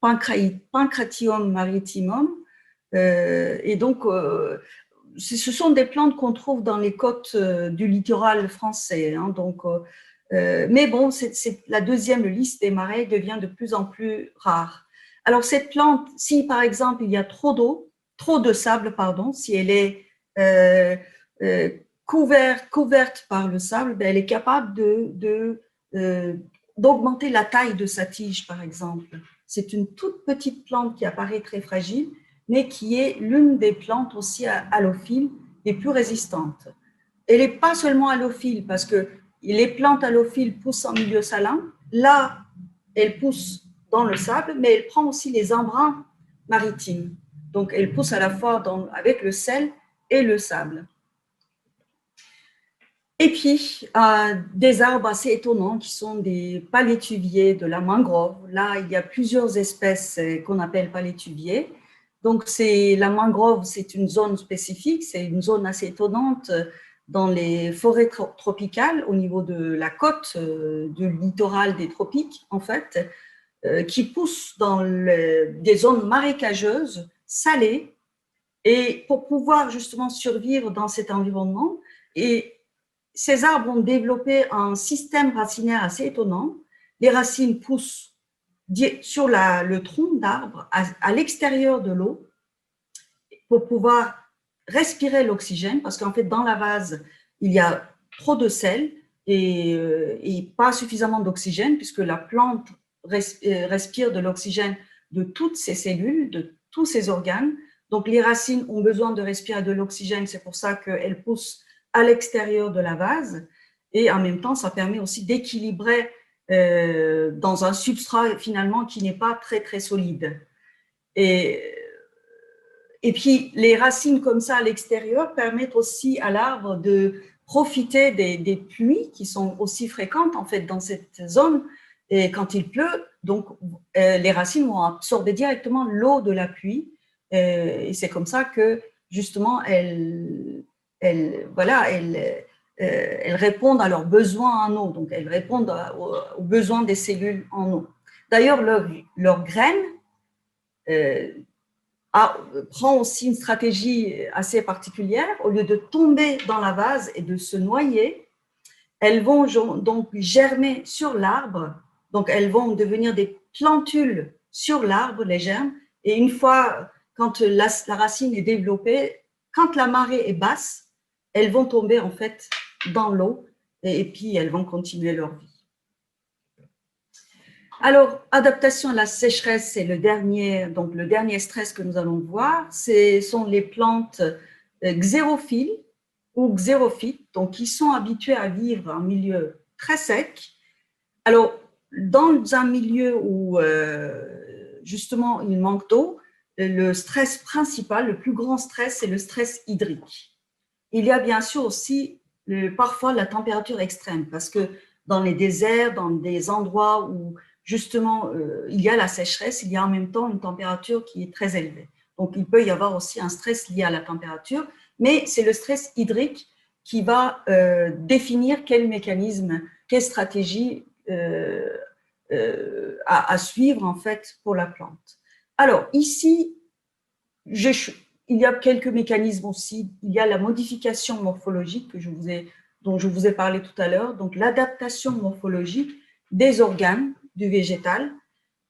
Pancratium maritimum. Et donc, ce sont des plantes qu'on trouve dans les côtes du littoral français. Hein, donc, mais bon, la deuxième liste des marais devient de plus en plus rare. Alors, cette plante, si par exemple il y a trop d'eau, trop de sable, pardon, si elle est couverte par le sable, ben, elle est capable d'augmenter la taille de sa tige, par exemple. C'est une toute petite plante qui apparaît très fragile, mais qui est l'une des plantes aussi halophiles les plus résistantes. Elle n'est pas seulement halophile, parce que les plantes halophiles poussent en milieu salin. Là, elles poussent dans le sable, mais elle prend aussi les embruns maritimes. Donc, elle pousse à la fois avec le sel et le sable. Et puis, des arbres assez étonnants qui sont des palétuviers de la mangrove. Là, il y a plusieurs espèces qu'on appelle palétuviers. Donc, la mangrove, c'est une zone spécifique, c'est une zone assez étonnante dans les forêts tropicales au niveau de la côte, du littoral des tropiques, en fait, qui pousse dans des zones marécageuses, salées, et pour pouvoir justement survivre dans cet environnement. Et ces arbres ont développé un système racinaire assez étonnant. Les racines poussent sur le tronc d'arbre, à l'extérieur de l'eau, pour pouvoir respirer l'oxygène, parce qu'en fait, dans la vase, il y a trop de sel et pas suffisamment d'oxygène, puisque la plante respire de l'oxygène de toutes ses cellules, de tous ses organes. Donc, les racines ont besoin de respirer de l'oxygène, c'est pour ça qu'elles poussent à l'extérieur de la vase. Et en même temps, ça permet aussi d'équilibrer dans un substrat finalement qui n'est pas très, très solide. Et puis, les racines comme ça à l'extérieur permettent aussi à l'arbre de profiter des pluies qui sont aussi fréquentes en fait dans cette zone. Et quand il pleut, donc les racines vont absorber directement l'eau de la pluie. Et c'est comme ça que justement elles répondent à leurs besoins en eau. Donc elles répondent aux besoins des cellules en eau. D'ailleurs, leurs graines prend aussi une stratégie assez particulière. Au lieu de tomber dans la vase et de se noyer, elles vont donc germer sur l'arbre. Donc, elles vont devenir des plantules sur l'arbre, les germes. Et une fois, quand la racine est développée, quand la marée est basse, elles vont tomber en fait dans l'eau et puis elles vont continuer leur vie. Alors, adaptation à la sécheresse, c'est le dernier stress que nous allons voir. Ce sont les plantes xérophiles ou xérophytes, donc qui sont habituées à vivre en milieu très sec. Alors, dans un milieu où justement il manque d'eau, le stress principal, le plus grand stress, c'est le stress hydrique. Il y a bien sûr aussi parfois la température extrême, parce que dans les déserts, dans des endroits où justement il y a la sécheresse, il y a en même temps une température qui est très élevée. Donc il peut y avoir aussi un stress lié à la température, mais c'est le stress hydrique qui va définir quel mécanisme, quelle stratégie à suivre en fait pour la plante. Alors ici, il y a quelques mécanismes aussi. Il y a la modification morphologique dont je vous ai parlé tout à l'heure, donc l'adaptation morphologique des organes du végétal,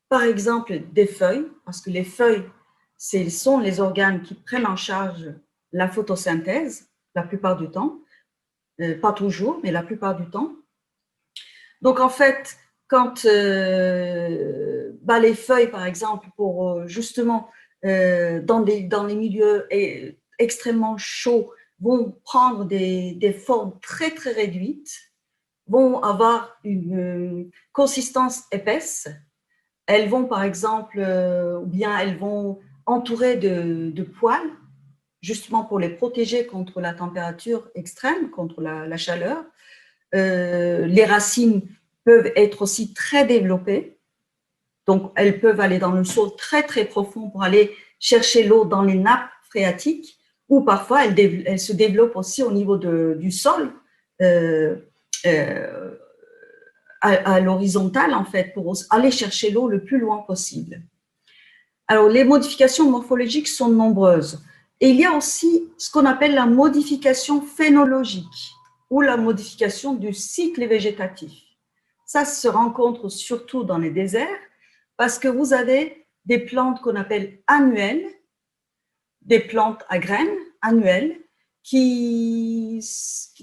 par exemple des feuilles, parce que les feuilles, ce sont les organes qui prennent en charge la photosynthèse la plupart du temps, pas toujours, mais la plupart du temps. Donc en fait, quand les feuilles, par exemple, pour justement dans les milieux extrêmement chauds, vont prendre des formes très, très réduites, vont avoir une consistance épaisse. Elles vont, par exemple, ou bien elles vont entourer de poils, justement pour les protéger contre la température extrême, contre la chaleur. Les racines peuvent être aussi très développées. Donc, elles peuvent aller dans le sol très, très profond pour aller chercher l'eau dans les nappes phréatiques, ou parfois elles se développent aussi au niveau du sol, à l'horizontale, en fait, pour aller chercher l'eau le plus loin possible. Alors, les modifications morphologiques sont nombreuses. Et il y a aussi ce qu'on appelle la modification phénologique, ou la modification du cycle végétatif. Ça se rencontre surtout dans les déserts, parce que vous avez des plantes qu'on appelle annuelles, des plantes à graines annuelles,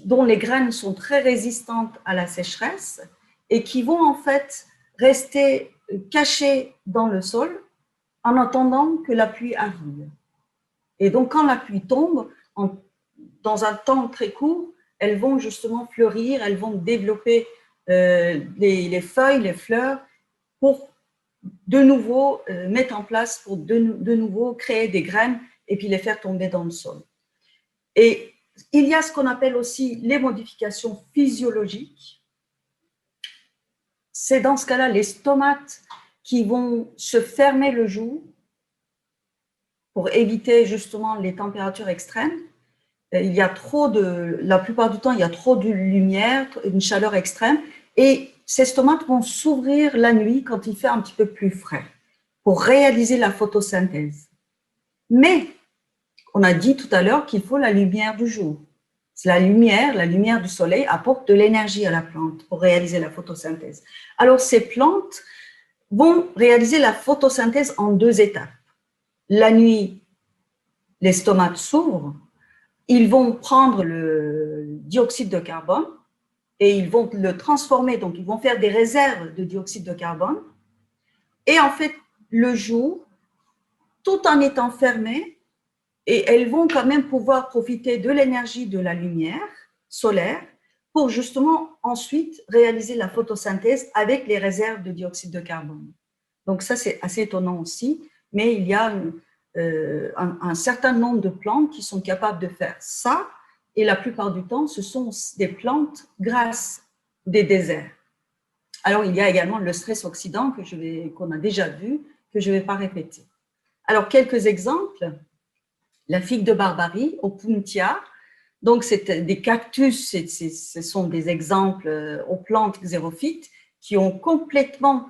dont les graines sont très résistantes à la sécheresse et qui vont en fait rester cachées dans le sol en attendant que la pluie arrive. Et donc, quand la pluie tombe, dans un temps très court, elles vont justement fleurir, elles vont développer les feuilles, les fleurs, pour de nouveau mettre en place, pour de nouveau créer des graines et puis les faire tomber dans le sol. Et il y a ce qu'on appelle aussi les modifications physiologiques. C'est dans ce cas-là les stomates qui vont se fermer le jour pour éviter justement les températures extrêmes. Il y a la plupart du temps, il y a trop de lumière, une chaleur extrême, et ces stomates vont s'ouvrir la nuit quand il fait un petit peu plus frais pour réaliser la photosynthèse. Mais on a dit tout à l'heure qu'il faut la lumière du jour. La lumière du soleil apporte de l'énergie à la plante pour réaliser la photosynthèse. Alors, ces plantes vont réaliser la photosynthèse en 2 étapes. La nuit, les stomates s'ouvrent, ils vont prendre le dioxyde de carbone et ils vont le transformer, donc ils vont faire des réserves de dioxyde de carbone. Et en fait, le jour, tout en étant fermé, et elles vont quand même pouvoir profiter de l'énergie de la lumière solaire pour justement ensuite réaliser la photosynthèse avec les réserves de dioxyde de carbone. Donc ça, c'est assez étonnant aussi, mais il y a un certain nombre de plantes qui sont capables de faire ça, et la plupart du temps, ce sont des plantes grasses des déserts. Alors, il y a également le stress oxydant qu'on a déjà vu, que je ne vais pas répéter. Alors, quelques exemples. La figue de Barbarie, Opuntia. Donc, c'est des cactus, ce sont des exemples aux plantes xérophytes qui ont complètement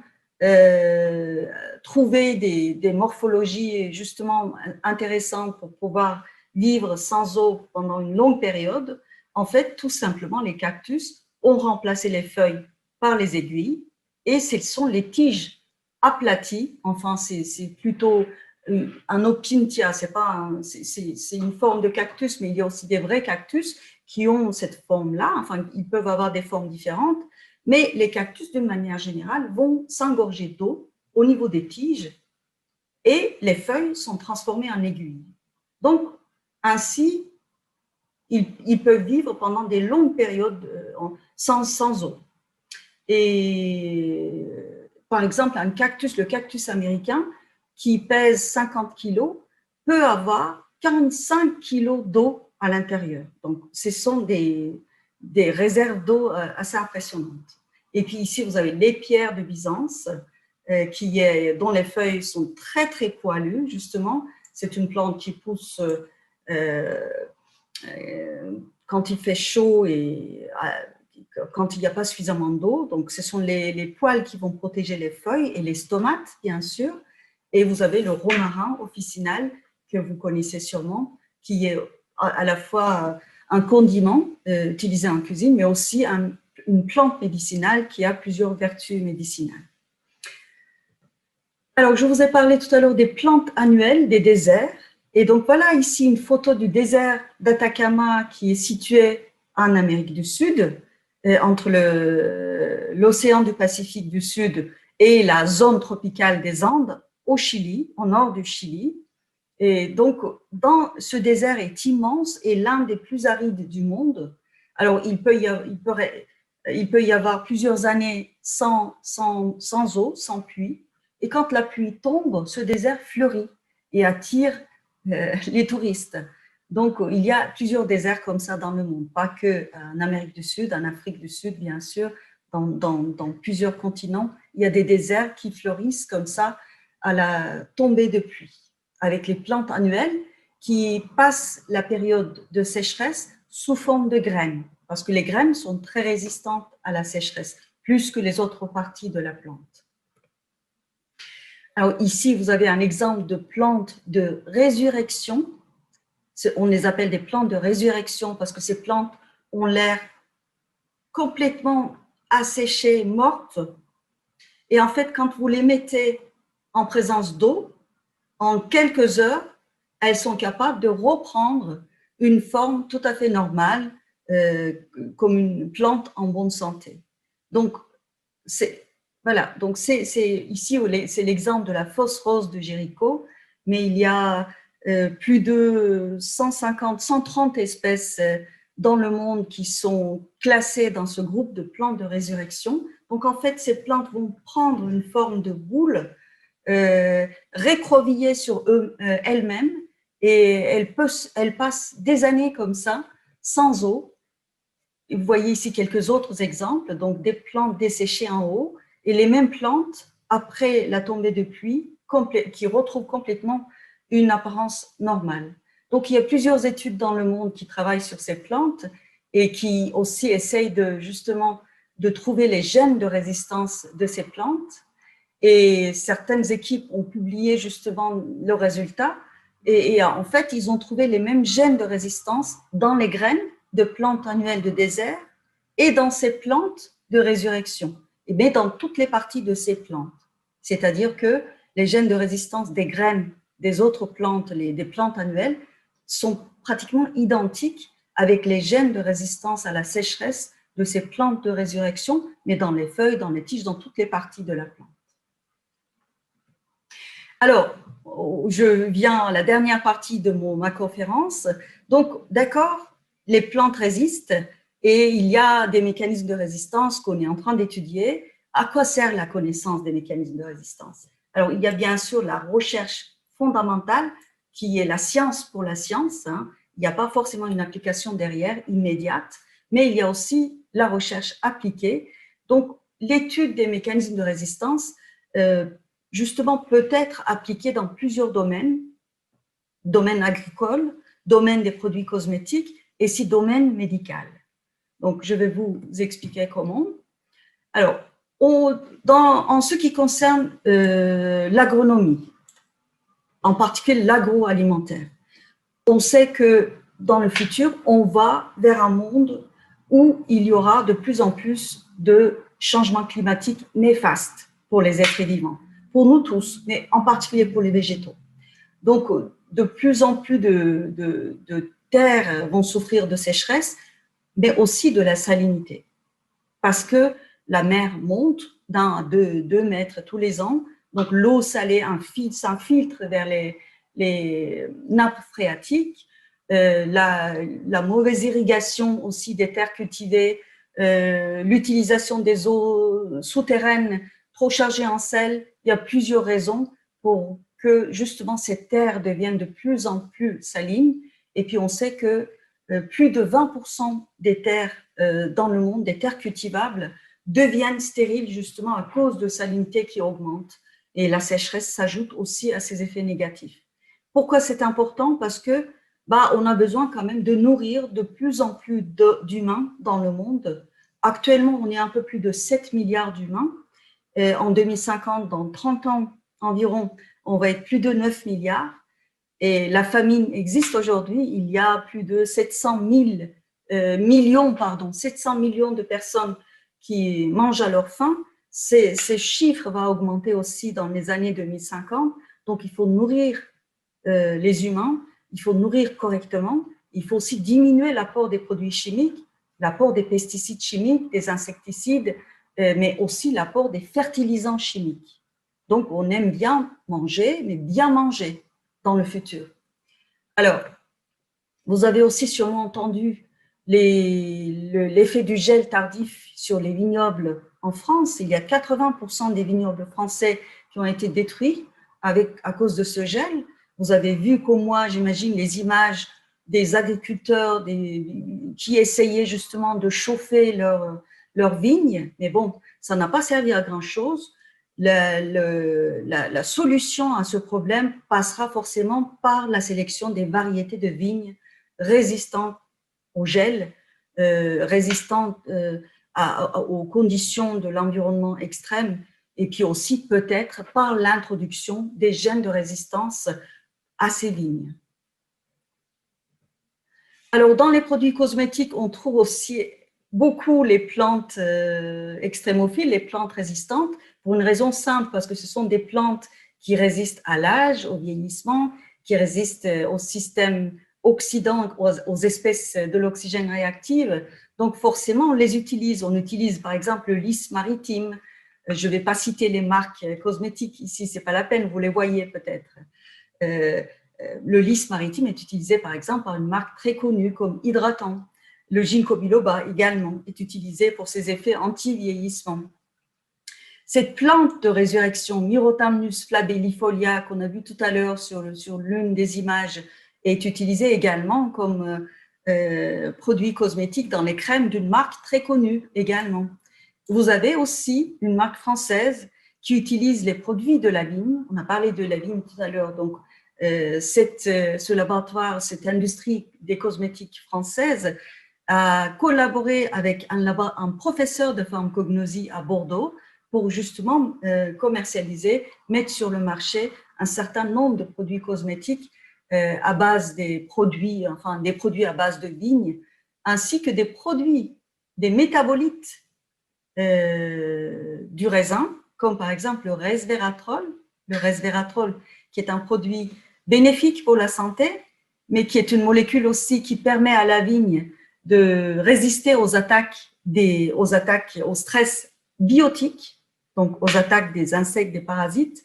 trouvé des morphologies justement intéressantes pour pouvoir vivre sans eau pendant une longue période. En fait, tout simplement, les cactus ont remplacé les feuilles par les aiguilles et ce sont les tiges aplaties. Enfin, c'est plutôt un opuntia, c'est une forme de cactus, mais il y a aussi des vrais cactus qui ont cette forme-là. Enfin, ils peuvent avoir des formes différentes, mais les cactus, d'une manière générale, vont s'engorger d'eau au niveau des tiges et les feuilles sont transformées en aiguilles. Donc, ainsi, ils peuvent vivre pendant des longues périodes sans eau. Et par exemple, le cactus américain, qui pèse 50 kg, peut avoir 45 kg d'eau à l'intérieur. Donc, ce sont des réserves d'eau assez impressionnantes. Et puis ici, vous avez l'épierre de Byzance, dont les feuilles sont très, très poilues, justement. C'est une plante qui pousse quand il fait chaud et quand il n'y a pas suffisamment d'eau. Donc, ce sont les poils qui vont protéger les feuilles et les stomates, bien sûr. Et vous avez le romarin officinal, que vous connaissez sûrement, qui est à la fois un condiment utilisé en cuisine, mais aussi une plante médicinale qui a plusieurs vertus médicinales. Alors, je vous ai parlé tout à l'heure des plantes annuelles des déserts. Et donc, voilà ici une photo du désert d'Atacama qui est situé en Amérique du Sud, entre l'océan du Pacifique du Sud et la zone tropicale des Andes, au Chili, au nord du Chili. Et donc, ce désert est immense et l'un des plus arides du monde. Alors, il peut y avoir plusieurs années sans eau, sans pluie. Et quand la pluie tombe, ce désert fleurit et attire les touristes. Donc, il y a plusieurs déserts comme ça dans le monde, pas qu'en Amérique du Sud, en Afrique du Sud, bien sûr, dans plusieurs continents. Il y a des déserts qui fleurissent comme ça à la tombée de pluie, avec les plantes annuelles qui passent la période de sécheresse sous forme de graines, parce que les graines sont très résistantes à la sécheresse, plus que les autres parties de la plante. Alors ici, vous avez un exemple de plantes de résurrection. On les appelle des plantes de résurrection parce que ces plantes ont l'air complètement asséchées, mortes. Et en fait, quand vous les mettez en présence d'eau, en quelques heures, elles sont capables de reprendre une forme tout à fait normale, comme une plante en bonne santé. Donc, voilà, donc ici, c'est l'exemple de la fausse rose de Jéricho, mais il y a plus de 150, 130 espèces dans le monde qui sont classées dans ce groupe de plantes de résurrection. Donc, en fait, ces plantes vont prendre une forme de boule, récrovillées sur elles-mêmes, et elles passent des années comme ça, sans eau. Vous voyez ici quelques autres exemples, donc des plantes desséchées en haut, et les mêmes plantes, après la tombée de pluie, qui retrouvent complètement une apparence normale. Donc, il y a plusieurs études dans le monde qui travaillent sur ces plantes et qui aussi essayent justement de trouver les gènes de résistance de ces plantes. Et certaines équipes ont publié justement leurs résultats. Et en fait, ils ont trouvé les mêmes gènes de résistance dans les graines de plantes annuelles de désert et dans ces plantes de résurrection, et bien dans toutes les parties de ces plantes. C'est-à-dire que les gènes de résistance des graines des autres plantes, des plantes annuelles, sont pratiquement identiques avec les gènes de résistance à la sécheresse de ces plantes de résurrection, mais dans les feuilles, dans les tiges, dans toutes les parties de la plante. Alors, je viens à la dernière partie de ma conférence. Donc, d'accord, les plantes résistent et il y a des mécanismes de résistance qu'on est en train d'étudier. À quoi sert la connaissance des mécanismes de résistance? Alors, il y a bien sûr la recherche fondamentale qui est la science pour la science. Il n'y a pas forcément une application derrière immédiate, mais il y a aussi la recherche appliquée. Donc, l'étude des mécanismes de résistance justement peut être appliquée dans plusieurs domaines, domaine agricole, domaine des produits cosmétiques et aussi domaine médical. Donc, je vais vous expliquer comment. Alors, en ce qui concerne l'agronomie, en particulier l'agroalimentaire, on sait que dans le futur, on va vers un monde où il y aura de plus en plus de changements climatiques néfastes pour les êtres vivants, pour nous tous, mais en particulier pour les végétaux. Donc, de plus en plus de terres vont souffrir de sécheresse, mais aussi de la salinité, parce que la mer monte d'un à 2 mètres tous les ans, donc l'eau salée s'infiltre vers les nappes phréatiques, la mauvaise irrigation aussi des terres cultivées, l'utilisation des eaux souterraines trop chargées en sel. Il y a plusieurs raisons pour que justement ces terres deviennent de plus en plus salines. Et puis on sait que plus de 20% des terres dans le monde, des terres cultivables, deviennent stériles justement à cause de salinité qui augmente. Et la sécheresse s'ajoute aussi à ces effets négatifs. Pourquoi c'est important? Parce que on a besoin quand même de nourrir de plus en plus d'humains dans le monde. Actuellement, on est un peu plus de 7 milliards d'humains. En 2050, dans 30 ans environ, on va être plus de 9 milliards. Et la famine existe aujourd'hui. Il y a plus de 700 millions de personnes qui mangent à leur faim. Ces chiffres vont augmenter aussi dans les années 2050. Donc, il faut nourrir les humains, il faut nourrir correctement. Il faut aussi diminuer l'apport des produits chimiques, l'apport des pesticides chimiques, des insecticides, mais aussi l'apport des fertilisants chimiques. Donc, on aime bien manger, mais bien manger dans le futur. Alors, vous avez aussi sûrement entendu l'effet du gel tardif sur les vignobles en France. Il y a 80% des vignobles français qui ont été détruits à cause de ce gel. Vous avez vu comme moi, j'imagine, les images des agriculteurs qui essayaient justement de chauffer leurs vignes. Mais bon, ça n'a pas servi à grand-chose. La solution à ce problème passera forcément par la sélection des variétés de vignes résistantes au gel, résistantes aux conditions de l'environnement extrême, et puis aussi peut-être par l'introduction des gènes de résistance à ces vignes. Alors, dans les produits cosmétiques, on trouve aussi beaucoup les plantes extrémophiles, les plantes résistantes, pour une raison simple, parce que ce sont des plantes qui résistent à l'âge, au vieillissement, qui résistent au système oxydant, aux espèces de l'oxygène réactive. Donc, forcément, on les utilise. On utilise, par exemple, le lys maritime. Je ne vais pas citer les marques cosmétiques ici, ce n'est pas la peine, vous les voyez peut-être. Le lys maritime est utilisé, par exemple, par une marque très connue comme Hydratant. Le ginkgo biloba également est utilisé pour ses effets anti-vieillissement. Cette plante de résurrection, Myrotamnus flabellifolia, qu'on a vu tout à l'heure sur l'une des images, est utilisée également comme produit cosmétique dans les crèmes d'une marque très connue également. Vous avez aussi une marque française qui utilise les produits de la vigne. On a parlé de la vigne tout à l'heure, donc ce laboratoire, cette industrie des cosmétiques française a collaboré avec un professeur de pharmacognosie à Bordeaux pour justement commercialiser, mettre sur le marché un certain nombre de produits cosmétiques à base des produits à base de vigne, ainsi que des produits, des métabolites du raisin, comme par exemple le resveratrol qui est un produit bénéfique pour la santé, mais qui est une molécule aussi qui permet à la vigne de résister aux au stress biotique, donc aux attaques des insectes, des parasites,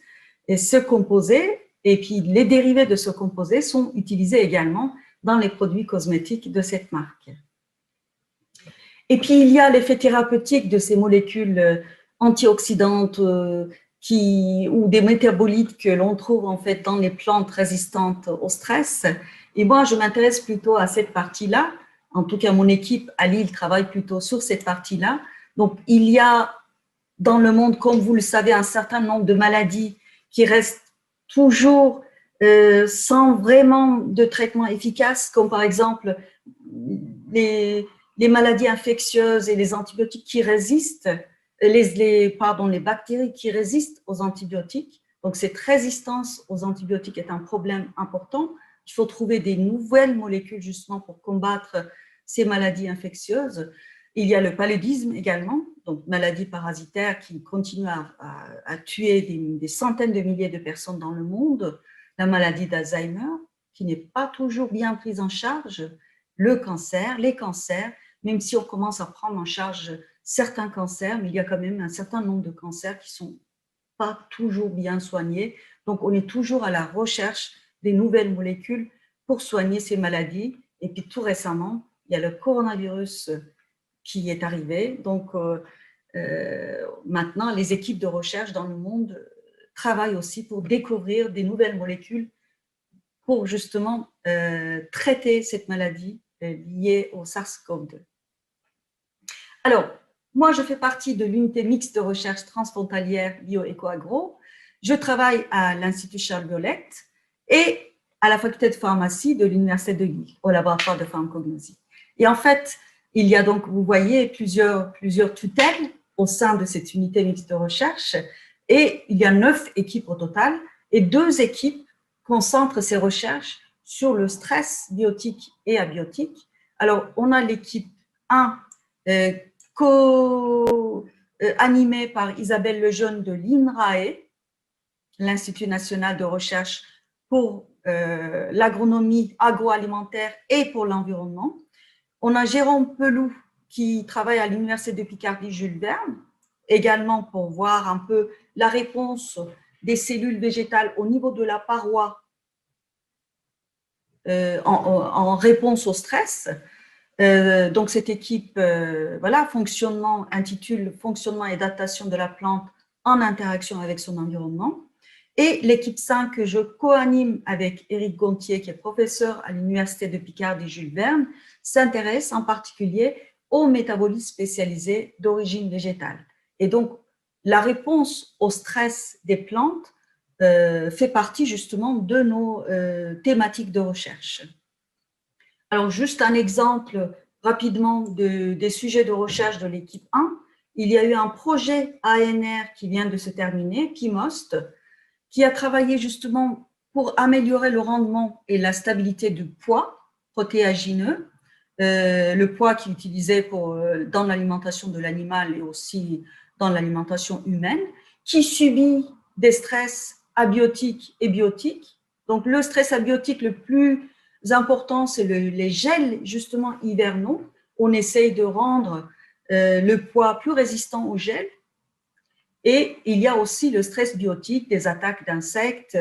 et ce composé, et puis les dérivés de ce composé sont utilisés également dans les produits cosmétiques de cette marque. Et puis il y a l'effet thérapeutique de ces molécules antioxydantes ou des métabolites que l'on trouve en fait dans les plantes résistantes au stress. Et moi, je m'intéresse plutôt à cette partie-là. En tout cas, mon équipe à Lille travaille plutôt sur cette partie-là. Donc, il y a dans le monde, comme vous le savez, un certain nombre de maladies qui restent toujours sans vraiment de traitement efficace, comme par exemple les maladies infectieuses et les antibiotiques qui résistent, les bactéries qui résistent aux antibiotiques. Donc, cette résistance aux antibiotiques est un problème important. Il faut trouver des nouvelles molécules justement pour combattre ces maladies infectieuses. Il y a le paludisme également, donc maladie parasitaire qui continue à tuer des centaines de milliers de personnes dans le monde. La maladie d'Alzheimer qui n'est pas toujours bien prise en charge. Le cancer, les cancers, même si on commence à prendre en charge certains cancers, mais il y a quand même un certain nombre de cancers qui ne sont pas toujours bien soignés. Donc, on est toujours à la recherche des nouvelles molécules pour soigner ces maladies. Et puis, tout récemment, il y a le coronavirus qui est arrivé. Donc, maintenant, les équipes de recherche dans le monde travaillent aussi pour découvrir des nouvelles molécules pour justement traiter cette maladie liée au SARS-CoV-2. Alors, moi, je fais partie de l'unité mixte de recherche transfrontalière Bio-Éco-Agro. Je travaille à l'Institut Charles Violette et à la faculté de pharmacie de l'Université de Lille, au laboratoire de pharmacognosie. Et en fait, il y a donc, vous voyez, plusieurs tutelles au sein de cette unité mixte de recherche et il y a 9 équipes au total et 2 équipes concentrent ces recherches sur le stress biotique et abiotique. Alors, on a l'équipe 1 animée par Isabelle Lejeune de l'INRAE, l'Institut national de recherche pour l'agronomie agroalimentaire et pour l'environnement. On a Jérôme Peloux qui travaille à l'Université de Picardie Jules Verne, également pour voir un peu la réponse des cellules végétales au niveau de la paroi en réponse au stress. Donc, cette équipe, intitule « Fonctionnement et adaptation de la plante en interaction avec son environnement ». Et l'équipe 5 que je co-anime avec Éric Gontier, qui est professeur à l'Université de Picardie Jules Verne, s'intéresse en particulier aux métabolismes spécialisés d'origine végétale. Et donc, la réponse au stress des plantes fait partie justement de nos thématiques de recherche. Alors, juste un exemple rapidement des sujets de recherche de l'équipe 1. Il y a eu un projet ANR qui vient de se terminer, PIMOST, qui a travaillé justement pour améliorer le rendement et la stabilité du poids protéagineux, le poids qui est utilisé dans l'alimentation de l'animal et aussi dans l'alimentation humaine, qui subit des stress abiotiques et biotiques. Donc, le stress abiotique le plus important, c'est les gels justement hivernaux. On essaye de rendre le poids plus résistant aux gels. Et il y a aussi le stress biotique, des attaques d'insectes,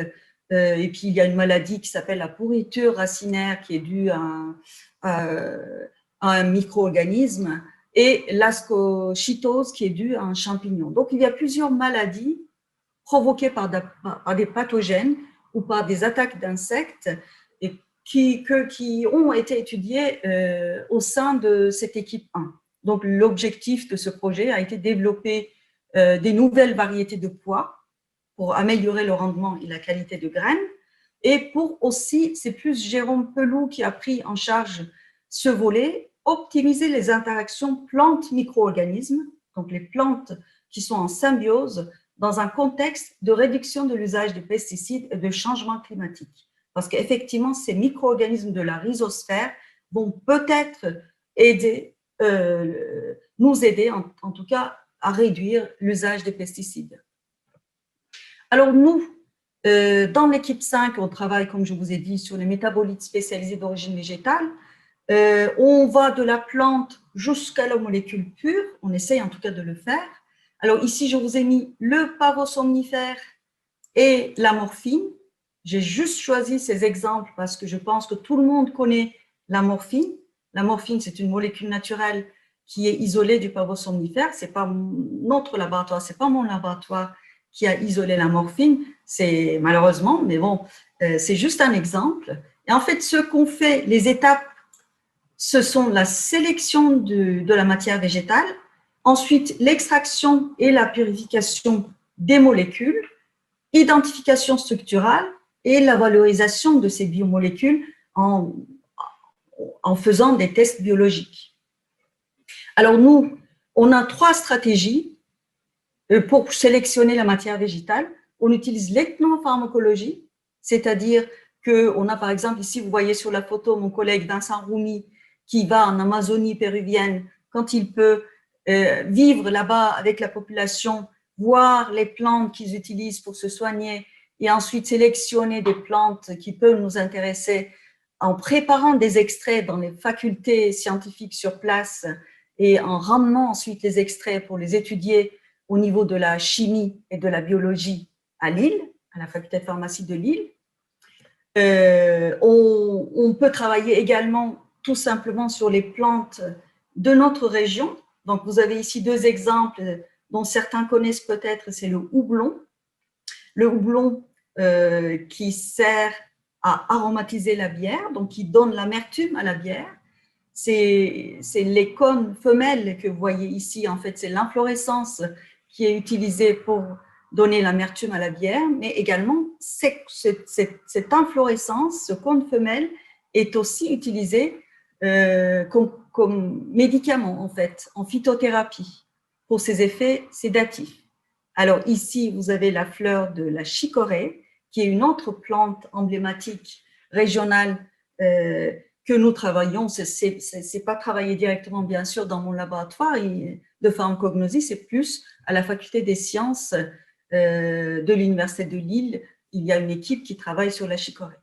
et puis il y a une maladie qui s'appelle la pourriture racinaire qui est due à un micro-organisme, et l'ascochitose qui est due à un champignon. Donc il y a plusieurs maladies provoquées par des pathogènes ou par des attaques d'insectes et qui ont été étudiées au sein de cette équipe 1. Donc l'objectif de ce projet a été de développer des nouvelles variétés de pois pour améliorer le rendement et la qualité de graines Et pour aussi, c'est plus Jérôme Peloux qui a pris en charge ce volet, optimiser les interactions plantes-micro-organismes, donc les plantes qui sont en symbiose dans un contexte de réduction de l'usage des pesticides et de changement climatique. Parce qu'effectivement, ces micro-organismes de la rhizosphère vont peut-être aider, nous aider en tout cas à réduire l'usage des pesticides. Alors nous, dans l'équipe 5, on travaille, comme je vous ai dit, sur les métabolites spécialisés d'origine végétale. On va de la plante jusqu'à la molécule pure, on essaye en tout cas de le faire. Alors ici, je vous ai mis le pavosomnifère et la morphine. J'ai juste choisi ces exemples parce que je pense que tout le monde connaît la morphine. La morphine, c'est une molécule naturelle qui est isolée du pavosomnifère. Ce n'est pas notre laboratoire, ce n'est pas mon laboratoire qui a isolé la morphine, c'est malheureusement, mais bon, c'est juste un exemple. Et en fait, ce qu'on fait, les étapes, ce sont la sélection de la matière végétale, ensuite l'extraction et la purification des molécules, identification structurale et la valorisation de ces biomolécules en faisant des tests biologiques. Alors nous, on a 3 stratégies pour sélectionner la matière végétale. On utilise l'ethnopharmacologie, c'est-à-dire qu'on a par exemple, ici vous voyez sur la photo mon collègue Vincent Roumi qui va en Amazonie péruvienne quand il peut vivre là-bas avec la population, voir les plantes qu'ils utilisent pour se soigner et ensuite sélectionner des plantes qui peuvent nous intéresser en préparant des extraits dans les facultés scientifiques sur place et en ramenant ensuite les extraits pour les étudier au niveau de la chimie et de la biologie à Lille, à la faculté de pharmacie de Lille. On peut travailler également tout simplement sur les plantes de notre région. Donc, vous avez ici 2 exemples dont certains connaissent peut-être, c'est le houblon. Le houblon qui sert à aromatiser la bière, donc qui donne l'amertume à la bière. C'est les cônes femelles que vous voyez ici, en fait, c'est l'inflorescence qui est utilisée pour donner l'amertume à la bière, mais également cette inflorescence, ce cône femelle, est aussi utilisé comme médicament, en fait, en phytothérapie, pour ses effets sédatifs. Alors ici, vous avez la fleur de la chicorée, qui est une autre plante emblématique régionale que nous travaillons. C'est pas travaillé directement, bien sûr, dans mon laboratoire de pharmacognosie, c'est plus à la faculté des sciences de l'Université de Lille. Il y a une équipe qui travaille sur la chicorée.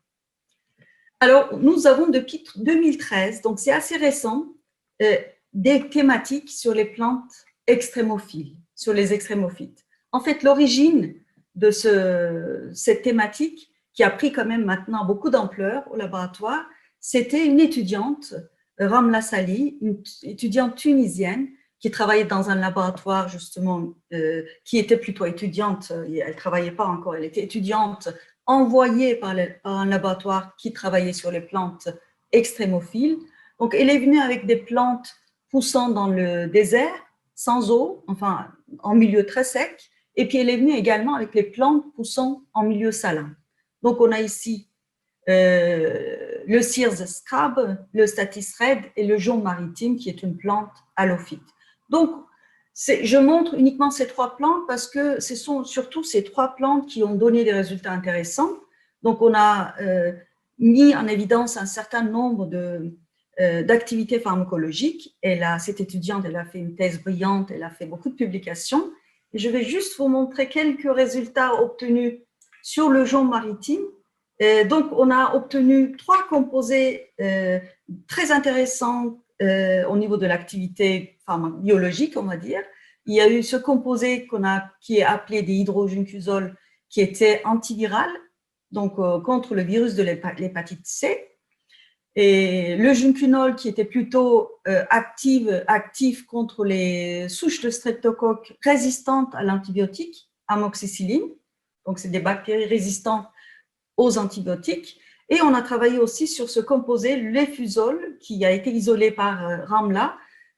Alors, nous avons depuis 2013, donc c'est assez récent, des thématiques sur les plantes extrémophiles, sur les extrémophytes. En fait, l'origine de cette thématique, qui a pris quand même maintenant beaucoup d'ampleur au laboratoire, c'était une étudiante, Ramla Sali, une étudiante tunisienne qui travaillait dans un laboratoire justement, qui était plutôt étudiante, elle ne travaillait pas encore, elle était étudiante, envoyée par un laboratoire qui travaillait sur les plantes extrémophiles. Donc, elle est venue avec des plantes poussant dans le désert, sans eau, enfin, en milieu très sec, et puis elle est venue également avec les plantes poussant en milieu salin. Donc, on a ici le Cirse scrab, le Statice red et le jonc maritime, qui est une plante halophyte. Donc, je montre uniquement ces 3 plantes parce que ce sont surtout ces 3 plantes qui ont donné des résultats intéressants. Donc, on a mis en évidence un certain nombre d'activités pharmacologiques. Cette étudiante, elle a fait une thèse brillante, elle a fait beaucoup de publications. Et je vais juste vous montrer quelques résultats obtenus sur le jonc maritime. Donc, on a obtenu 3 composés très intéressants au niveau de l'activité biologique, on va dire. Il y a eu ce composé qui est appelé des hydrogencusols, qui était antiviral, donc contre le virus de l'hépatite C. Et le juncunol, qui était plutôt actif contre les souches de streptocoque résistantes à l'antibiotique, amoxicilline. Donc, c'est des bactéries résistantes aux antibiotiques. Et on a travaillé aussi sur ce composé, l'effusol, qui a été isolé par Ramla,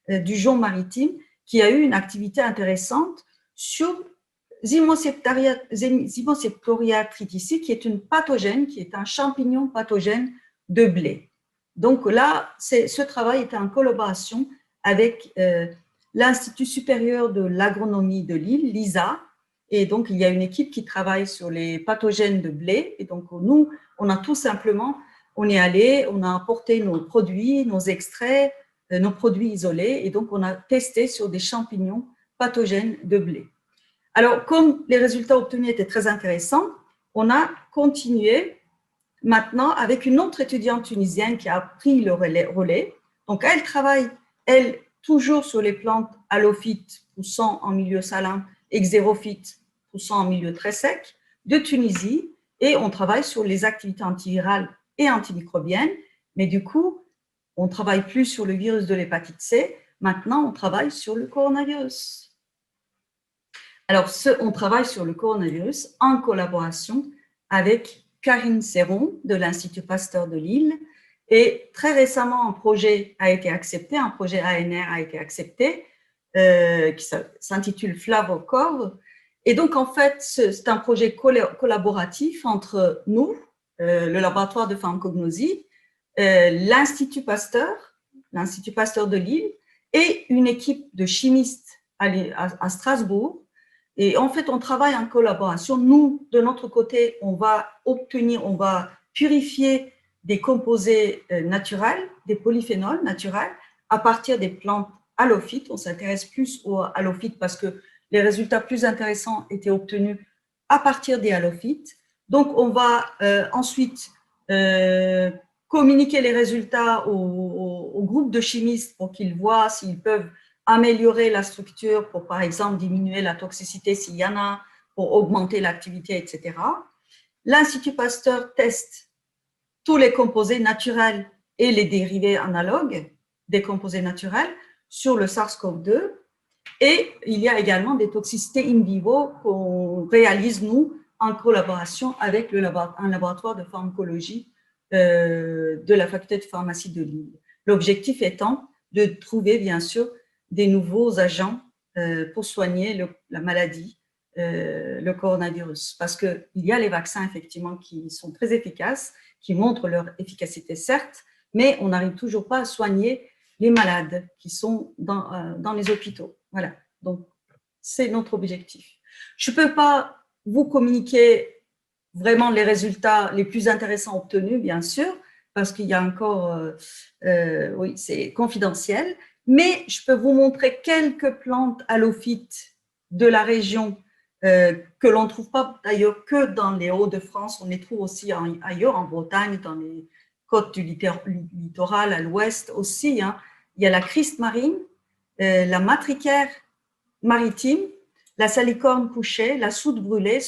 du jonc maritime, qui a eu une activité intéressante sur Zymoseptoria triticide, qui est une pathogène, qui est un champignon pathogène de blé. Donc là, ce travail était en collaboration avec l'Institut supérieur de l'agronomie de Lille, l'ISA, et donc il y a une équipe qui travaille sur les pathogènes de blé, et donc nous, on a tout simplement, on est allé, on a apporté nos produits, nos extraits, nos produits isolés, et donc on a testé sur des champignons pathogènes de blé. Alors, comme les résultats obtenus étaient très intéressants, on a continué maintenant avec une autre étudiante tunisienne qui a pris le relais. Donc, elle travaille, elle, toujours sur les plantes halophytes poussant en milieu salin et xérophytes poussant en milieu très sec de Tunisie, et on travaille sur les activités antivirales et antimicrobiennes, mais du coup, on ne travaille plus sur le virus de l'hépatite C, maintenant on travaille sur le coronavirus. Alors, on travaille sur le coronavirus en collaboration avec Karine Serron de l'Institut Pasteur de Lille. Et très récemment, un projet a été accepté, un projet ANR a été accepté, qui s'intitule Flavocor. Et donc, en fait, c'est un projet collaboratif entre nous, le laboratoire de pharmacognosie, l'Institut Pasteur de Lille, et une équipe de chimistes à Strasbourg. Et en fait, on travaille en collaboration. Nous, de notre côté, on va purifier des composés naturels, des polyphénols naturels, à partir des plantes halophytes. On s'intéresse plus aux halophytes parce que les résultats plus intéressants étaient obtenus à partir des halophytes. Donc, on va ensuite communiquer les résultats au groupe de chimistes pour qu'ils voient s'ils peuvent améliorer la structure pour, par exemple, diminuer la toxicité s'il y en a, pour augmenter l'activité, etc. L'Institut Pasteur teste tous les composés naturels et les dérivés analogues des composés naturels sur le SARS-CoV-2. Et il y a également des toxicités in vivo qu'on réalise, nous, en collaboration avec un laboratoire de pharmacologie de la faculté de pharmacie de Lille. L'objectif étant de trouver, bien sûr, des nouveaux agents pour soigner la maladie, le coronavirus. Parce qu'il y a les vaccins, effectivement, qui sont très efficaces, qui montrent leur efficacité, certes, mais on n'arrive toujours pas à soigner les malades qui sont dans les hôpitaux. Voilà, donc c'est notre objectif. Je ne peux pas vous communiquer vraiment les résultats les plus intéressants obtenus, bien sûr, parce qu'il y a encore, oui, c'est confidentiel, mais je peux vous montrer quelques plantes halophytes de la région que l'on ne trouve pas d'ailleurs que dans les Hauts-de-France, on les trouve aussi ailleurs, en Bretagne, dans les côtes du littoral, à l'ouest aussi. Hein. Il y a la criste marine, la matricaire maritime, la salicorne couchée, la soude brûlée,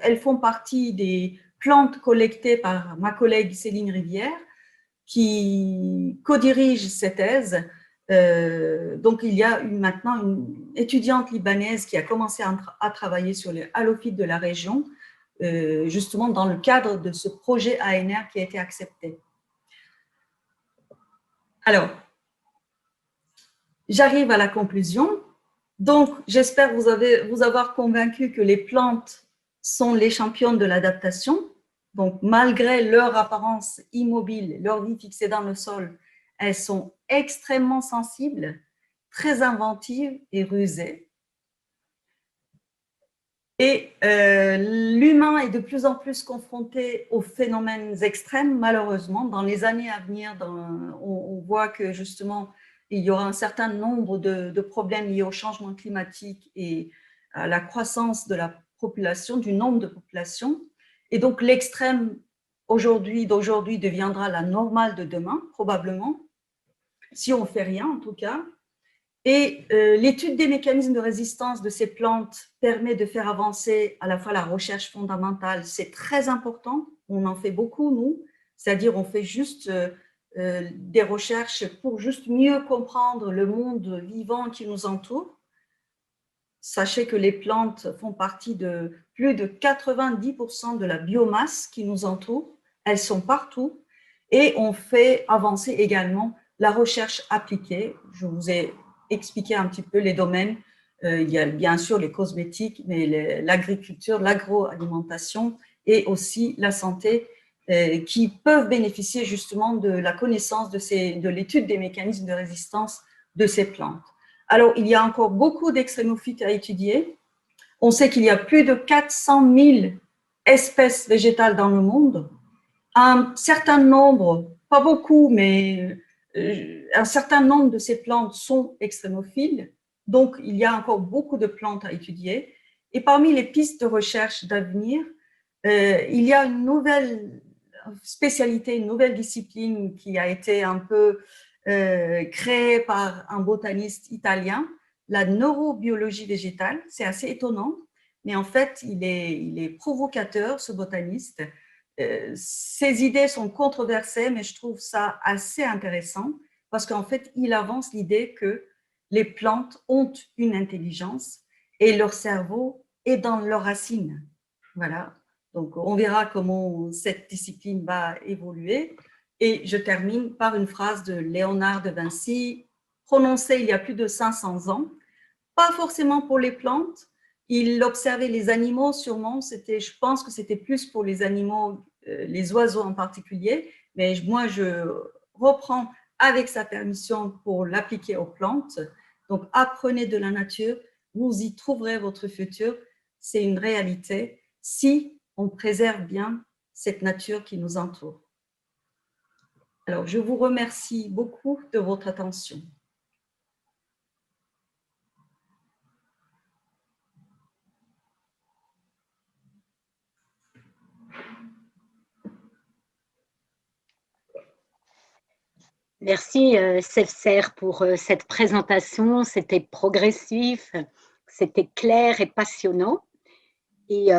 elles font partie des plantes collectées par ma collègue Céline Rivière, qui co-dirige cette thèse. Donc, il y a maintenant une étudiante libanaise qui a commencé à travailler sur les halophytes de la région, justement dans le cadre de ce projet ANR qui a été accepté. Alors, j'arrive à la conclusion. Donc, j'espère vous avoir convaincu que les plantes sont les championnes de l'adaptation. Donc, malgré leur apparence immobile, leur vie fixée dans le sol, elles sont extrêmement sensibles, très inventives et rusées. Et l'humain est de plus en plus confronté aux phénomènes extrêmes, malheureusement. Dans les années à venir, on voit que justement, il y aura un certain nombre de problèmes liés au changement climatique et à la croissance de la population, du nombre de populations. Et donc, l'extrême d'aujourd'hui deviendra la normale de demain, probablement, si on ne fait rien en tout cas. Et l'étude des mécanismes de résistance de ces plantes permet de faire avancer à la fois la recherche fondamentale, c'est très important, on en fait beaucoup nous, c'est-à-dire on fait juste des recherches pour juste mieux comprendre le monde vivant qui nous entoure. Sachez que les plantes font partie de plus de 90% de la biomasse qui nous entoure, elles sont partout et on fait avancer également la recherche appliquée. Je vous ai expliquer un petit peu les domaines Il y a bien sûr les cosmétiques, mais l'agriculture, l'agroalimentation et aussi la santé qui peuvent bénéficier justement de la connaissance de l'étude des mécanismes de résistance de ces plantes. Alors, il y a encore beaucoup d'extrémophytes à étudier. On sait qu'il y a plus de 400 000 espèces végétales dans le monde. Un certain nombre, pas beaucoup, mais un certain nombre de ces plantes sont extrémophiles. Donc, il y a encore beaucoup de plantes à étudier. Et parmi les pistes de recherche d'avenir, il y a une nouvelle spécialité, une nouvelle discipline qui a été un peu créée par un botaniste italien, la neurobiologie végétale. C'est assez étonnant, mais en fait, il est provocateur, ce botaniste. Ses idées sont controversées, mais je trouve ça assez intéressant parce qu'en fait, il avance l'idée que les plantes ont une intelligence et leur cerveau est dans leurs racines. Voilà. Donc, on verra comment cette discipline va évoluer. Et je termine par une phrase de Léonard de Vinci, prononcée il y a plus de 500 ans. Pas forcément pour les plantes. Il observait les animaux sûrement. Je pense que c'était plus pour les animaux, les oiseaux en particulier. Mais moi, je reprends avec sa permission pour l'appliquer aux plantes. Donc, apprenez de la nature. Vous y trouverez votre futur. C'est une réalité si on préserve bien cette nature qui nous entoure. Alors, je vous remercie beaucoup de votre attention. Merci Sefcer pour cette présentation. C'était progressif, c'était clair et passionnant. Et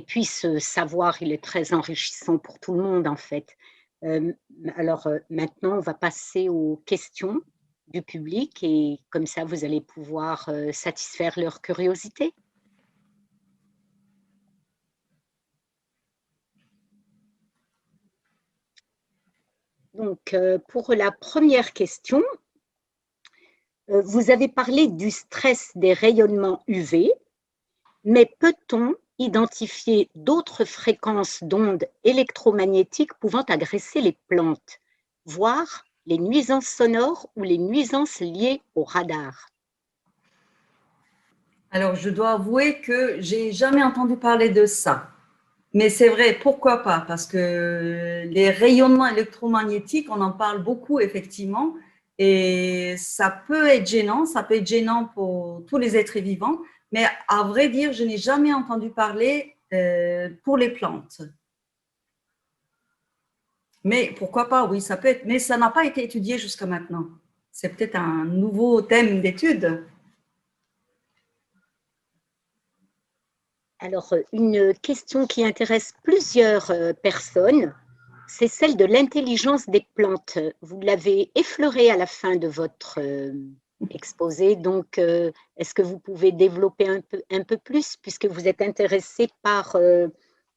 puis ce savoir, il est très enrichissant pour tout le monde en fait. Alors maintenant, on va passer aux questions du public et comme ça, vous allez pouvoir satisfaire leur curiosité. Donc, pour la première question, vous avez parlé du stress des rayonnements UV, mais peut-on identifier d'autres fréquences d'ondes électromagnétiques pouvant agresser les plantes, voire les nuisances sonores ou les nuisances liées au radar? Alors, je dois avouer que j'ai jamais entendu parler de ça. Mais c'est vrai, pourquoi pas? Parce que les rayonnements électromagnétiques, on en parle beaucoup, effectivement, et ça peut être gênant pour tous les êtres vivants, mais à vrai dire, je n'ai jamais entendu parler pour les plantes. Mais pourquoi pas? Oui, ça peut être, mais ça n'a pas été étudié jusqu'à maintenant. C'est peut-être un nouveau thème d'étude. Alors, une question qui intéresse plusieurs personnes, c'est celle de l'intelligence des plantes. Vous l'avez effleurée à la fin de votre exposé, donc est-ce que vous pouvez développer un peu plus, puisque vous êtes intéressé par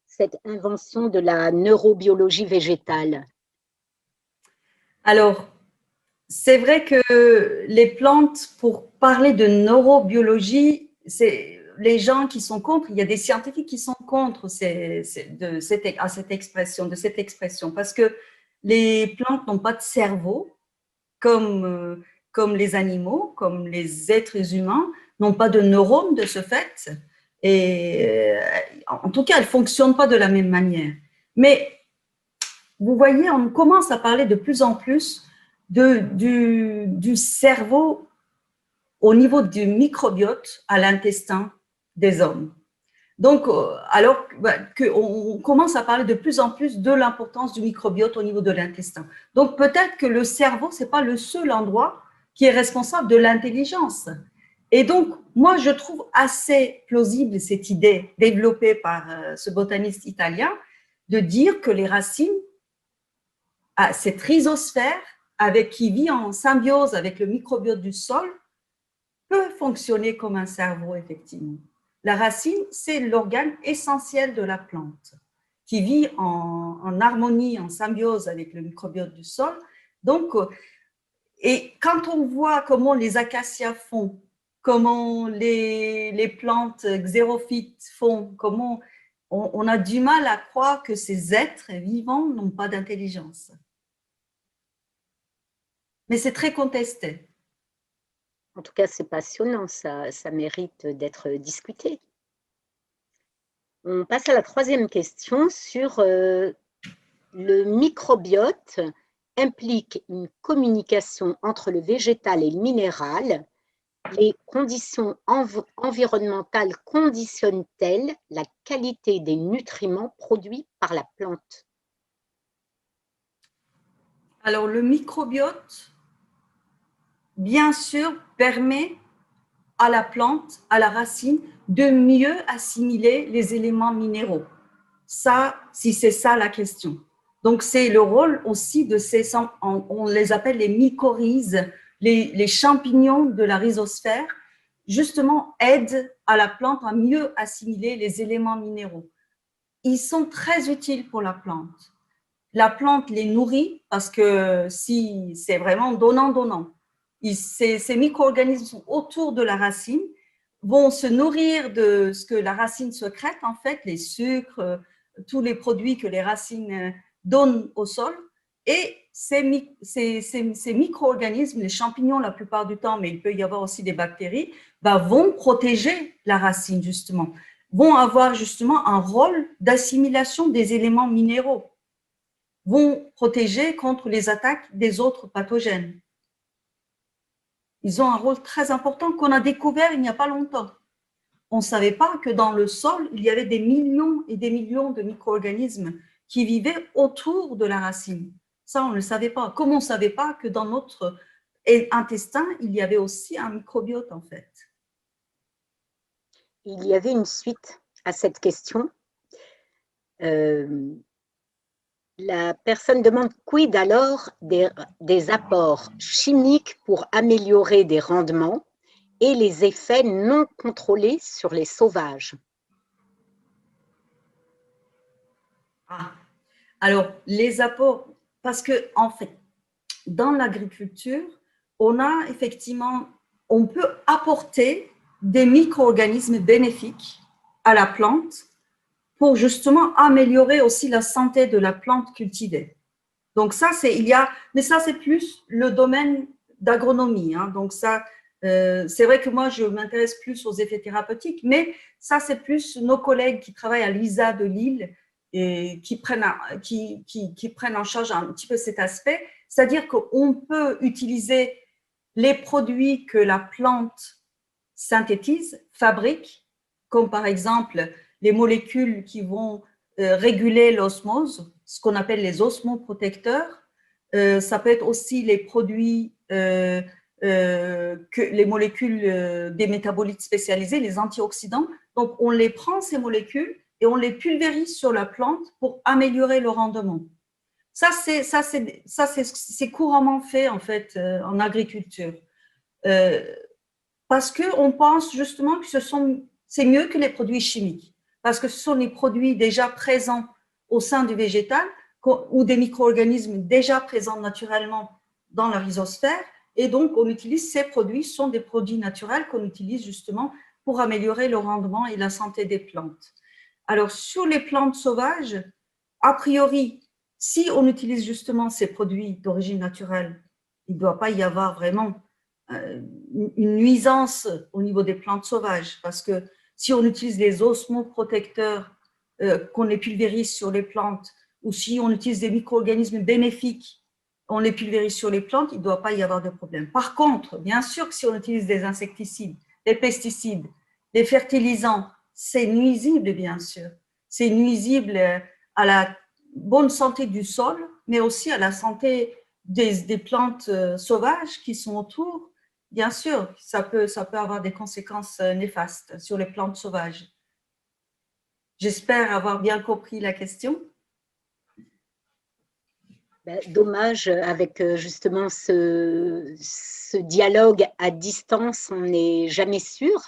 cette invention de la neurobiologie végétale? Alors, c'est vrai que les plantes, pour parler de neurobiologie, c'est les gens qui sont contre, il y a des scientifiques qui sont contre cette expression, parce que les plantes n'ont pas de cerveau comme les animaux, comme les êtres humains, n'ont pas de neurones de ce fait. Et en tout cas, elles ne fonctionnent pas de la même manière. Mais vous voyez, on commence à parler de plus en plus du cerveau au niveau du microbiote à l'intestin des hommes. Donc, alors qu'on commence à parler de plus en plus de l'importance du microbiote au niveau de l'intestin. Donc, peut-être que le cerveau, ce n'est pas le seul endroit qui est responsable de l'intelligence. Et donc, moi, je trouve assez plausible cette idée développée par ce botaniste italien de dire que les racines, cette rhizosphère qui vit en symbiose avec le microbiote du sol, peut fonctionner comme un cerveau, effectivement. La racine, c'est l'organe essentiel de la plante qui vit en harmonie, en symbiose avec le microbiote du sol. Donc, et quand on voit comment les acacias font comment les plantes xérophytes font, comment on a du mal à croire que ces êtres vivants n'ont pas d'intelligence. Mais c'est très contesté. En tout cas, c'est passionnant, ça mérite d'être discuté. On passe à la troisième question sur le microbiote implique une communication entre le végétal et le minéral. Les conditions environnementales conditionnent-elles la qualité des nutriments produits par la plante? Alors, le microbiote, bien sûr, permet à la plante, à la racine, de mieux assimiler les éléments minéraux. Ça, si c'est ça la question. Donc, c'est le rôle aussi de ces, on les appelle les mycorhizes, les champignons de la rhizosphère, justement, aident à la plante à mieux assimiler les éléments minéraux. Ils sont très utiles pour la plante. La plante les nourrit parce que si c'est vraiment donnant-donnant. Ces micro-organismes sont autour de la racine, vont se nourrir de ce que la racine secrète, en fait, les sucres, tous les produits que les racines donnent au sol. Et ces micro-organismes, les champignons la plupart du temps, mais il peut y avoir aussi des bactéries, vont protéger la racine, justement, vont avoir justement un rôle d'assimilation des éléments minéraux, vont protéger contre les attaques des autres pathogènes. Ils ont un rôle très important qu'on a découvert il n'y a pas longtemps. On ne savait pas que dans le sol, il y avait des millions et des millions de micro-organismes qui vivaient autour de la racine. Ça, on ne le savait pas. Comme on ne savait pas que dans notre intestin, il y avait aussi un microbiote, en fait. Il y avait une suite à cette question. La personne demande quid alors des apports chimiques pour améliorer des rendements et les effets non contrôlés sur les sauvages. Ah. Alors, les apports, parce que en fait, dans l'agriculture, on a effectivement, on peut apporter des micro-organismes bénéfiques à la plante pour justement améliorer aussi la santé de la plante cultivée. Donc ça, mais ça c'est plus le domaine d'agronomie. Hein. Donc ça, c'est vrai que moi je m'intéresse plus aux effets thérapeutiques, mais ça c'est plus nos collègues qui travaillent à l'ISA de Lille et qui prennent en charge un petit peu cet aspect. C'est-à-dire qu'on peut utiliser les produits que la plante synthétise, fabrique, comme par exemple les molécules qui vont réguler l'osmose, ce qu'on appelle les osmoprotecteurs. Ça peut être aussi les produits, les molécules des métabolites spécialisés, les antioxydants. Donc, on les prend, ces molécules, et on les pulvérise sur la plante pour améliorer le rendement. Ça, c'est couramment fait, en fait, en agriculture. Parce qu'on pense justement que c'est mieux que les produits chimiques, parce que ce sont les produits déjà présents au sein du végétal ou des micro-organismes déjà présents naturellement dans la rhizosphère, et donc on utilise ces produits, ce sont des produits naturels qu'on utilise justement pour améliorer le rendement et la santé des plantes. Alors sur les plantes sauvages, a priori, si on utilise justement ces produits d'origine naturelle, il ne doit pas y avoir vraiment une nuisance au niveau des plantes sauvages, parce que si on utilise les osmoprotecteurs qu'on les pulvérise sur les plantes, ou si on utilise des micro-organismes bénéfiques, on les pulvérise sur les plantes, il ne doit pas y avoir de problème. Par contre, bien sûr que si on utilise des insecticides, des pesticides, des fertilisants, c'est nuisible, bien sûr. C'est nuisible à la bonne santé du sol, mais aussi à la santé des plantes sauvages qui sont autour. Bien sûr, ça peut avoir des conséquences néfastes sur les plantes sauvages. J'espère avoir bien compris la question. Dommage, avec justement ce dialogue à distance, on n'est jamais sûr.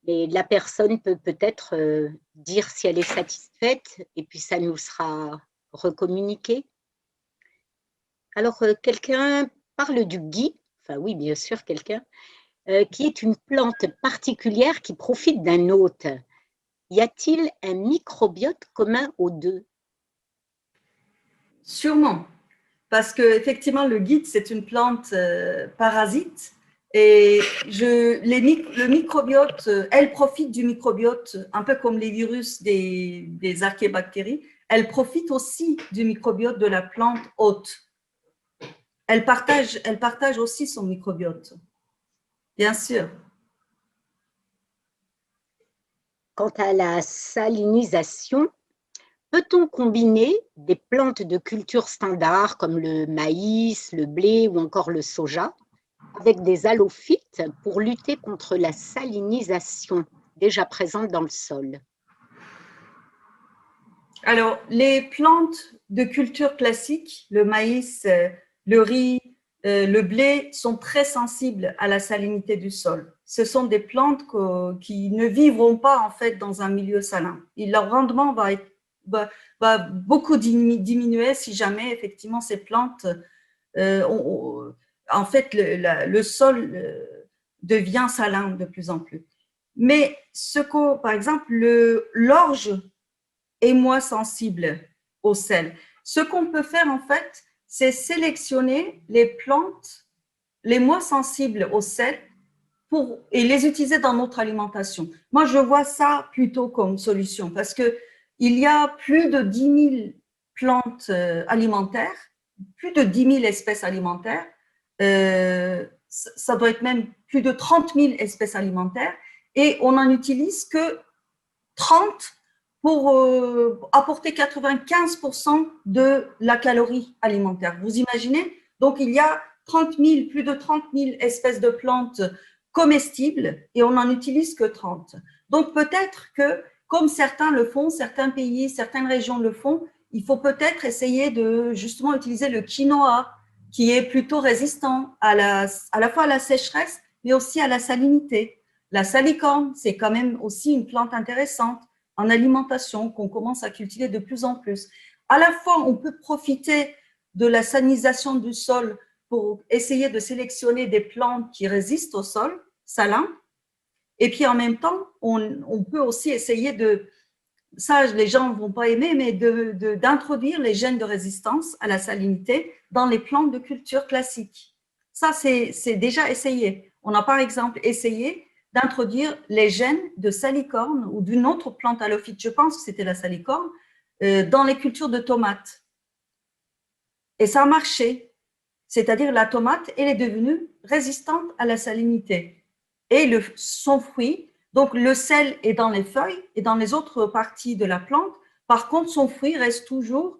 Mais la personne peut peut-être dire si elle est satisfaite et puis ça nous sera recommuniqué. Alors, quelqu'un parle du gui, enfin oui, bien sûr, quelqu'un. qui est une plante particulière qui profite d'un hôte. Y a-t-il un microbiote commun aux deux? Sûrement, parce que effectivement le guide c'est une plante parasite et le microbiote, elle profite du microbiote un peu comme les virus des archéobactéries, elle profite aussi du microbiote de la plante hôte. Elle partage aussi son microbiote, bien sûr. Quant à la salinisation, peut-on combiner des plantes de culture standard comme le maïs, le blé ou encore le soja avec des halophytes pour lutter contre la salinisation déjà présente dans le sol? Alors, les plantes de culture classique, le maïs, le riz, le blé, sont très sensibles à la salinité du sol. Ce sont des plantes qui ne vivront pas en fait dans un milieu salin. Et leur rendement va beaucoup diminuer si jamais effectivement ces plantes, en fait, le sol devient salin de plus en plus. Mais par exemple, l'orge et moins sensible au sel. Ce qu'on peut faire en fait, c'est sélectionner les plantes les moins sensibles au sel et les utiliser dans notre alimentation. Moi, je vois ça plutôt comme solution parce qu'il y a plus de 10 000 plantes alimentaires, plus de 10 000 espèces alimentaires, ça doit être même plus de 30 000 espèces alimentaires et on n'en utilise que 30 pour apporter 95% de la calorie alimentaire. Vous imaginez? Donc, il y a plus de 30 000 espèces de plantes comestibles et on n'en utilise que 30. Donc, peut-être que, comme certains le font, certains pays, certaines régions le font, il faut peut-être essayer de justement utiliser le quinoa, qui est plutôt résistant à la fois à la sécheresse, mais aussi à la salinité. La salicorne, c'est quand même aussi une plante intéressante en alimentation qu'on commence à cultiver de plus en plus. À la fois, on peut profiter de la salinisation du sol pour essayer de sélectionner des plantes qui résistent au sol salin. Et puis en même temps, on peut aussi essayer ça les gens ne vont pas aimer, mais d'introduire les gènes de résistance à la salinité dans les plantes de culture classiques. Ça, c'est déjà essayé. On a par exemple essayé d'introduire les gènes de salicorne ou d'une autre plante halophyte, je pense que c'était la salicorne, dans les cultures de tomates. Et ça a marché. C'est-à-dire la tomate, elle est devenue résistante à la salinité. Et son fruit, donc le sel est dans les feuilles et dans les autres parties de la plante. Par contre, son fruit reste toujours